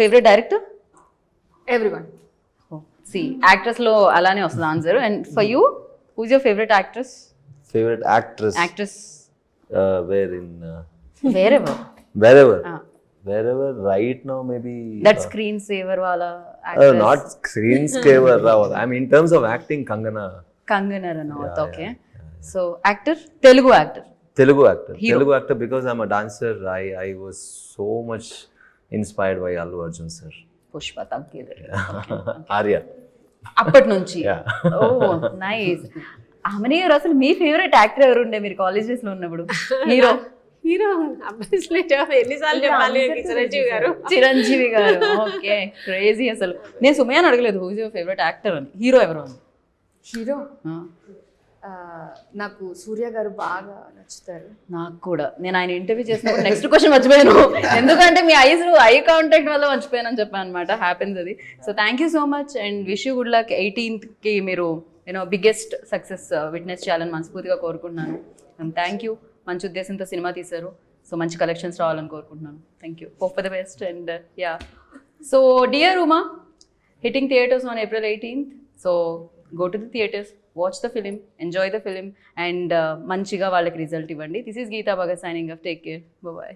Favourite director? Everyone. సి యాక్ట్రెస్ లో అలానే వస్తుంది ఆన్సర్. And for you, who's your favourite actress? favorite actress. Actress Where in wherever wherever right now maybe that screen saver wala actress. not screen saver. I mean in terms of acting, Kangana Ranaut. Okay. So actor, Telugu actor. Hero. Telugu actor because I'm a dancer. I was so much inspired by Allu Arjun sir. Pushpa తగ్గేది Arya. అప్పటి నుంచి. Yeah. ఓ నైస్. ఆమెనే అసలు మీ ఫేవరెట్ యాక్టర్ ఎవరు ఉండే మీరు కాలేజ్ డేస్ లో ఉన్నప్పుడు? హీరో ఎన్నిసార్లు చెప్పాలి? చిరంజీవి గారు. Okay, crazy. అసలు నేను సుమయాని అడగలేదు హూజ్ యువర్ ఫేవరెట్ యాక్టర్ అని. హీరో ఎవరు అని? హీరో నాకు సూర్య గారు బాగా నచ్చుతారు. నాకు కూడా. నేను ఆయన ఇంటర్వ్యూ చేసినప్పుడు నెక్స్ట్ క్వశ్చన్ మర్చిపోయాను, ఎందుకంటే మీ ఐ కాంటాక్ట్ వల్ల మర్చిపోయాను అని చెప్పాను అనమాట. హ్యాపెన్స్ అది. So thank you so much and wish you good luck. 18th మీరు బిగ్గెస్ట్ సక్సెస్ విట్నెస్ చేయాలని మనస్ఫూర్తిగా కోరుకుంటున్నాను. And thank you. మంచి ఉద్దేశంతో సినిమా తీశారు, సో మంచి కలెక్షన్స్ రావాలని కోరుకుంటున్నాను. Thank you. Hope for the best. And yeah, so dear Uma, hitting theatres on April 18th. So go to the theatres, watch the film, enjoy the film, and manchiga vallaki result ivandi. This is Geeta Bhagat signing off. Take care. Bye bye.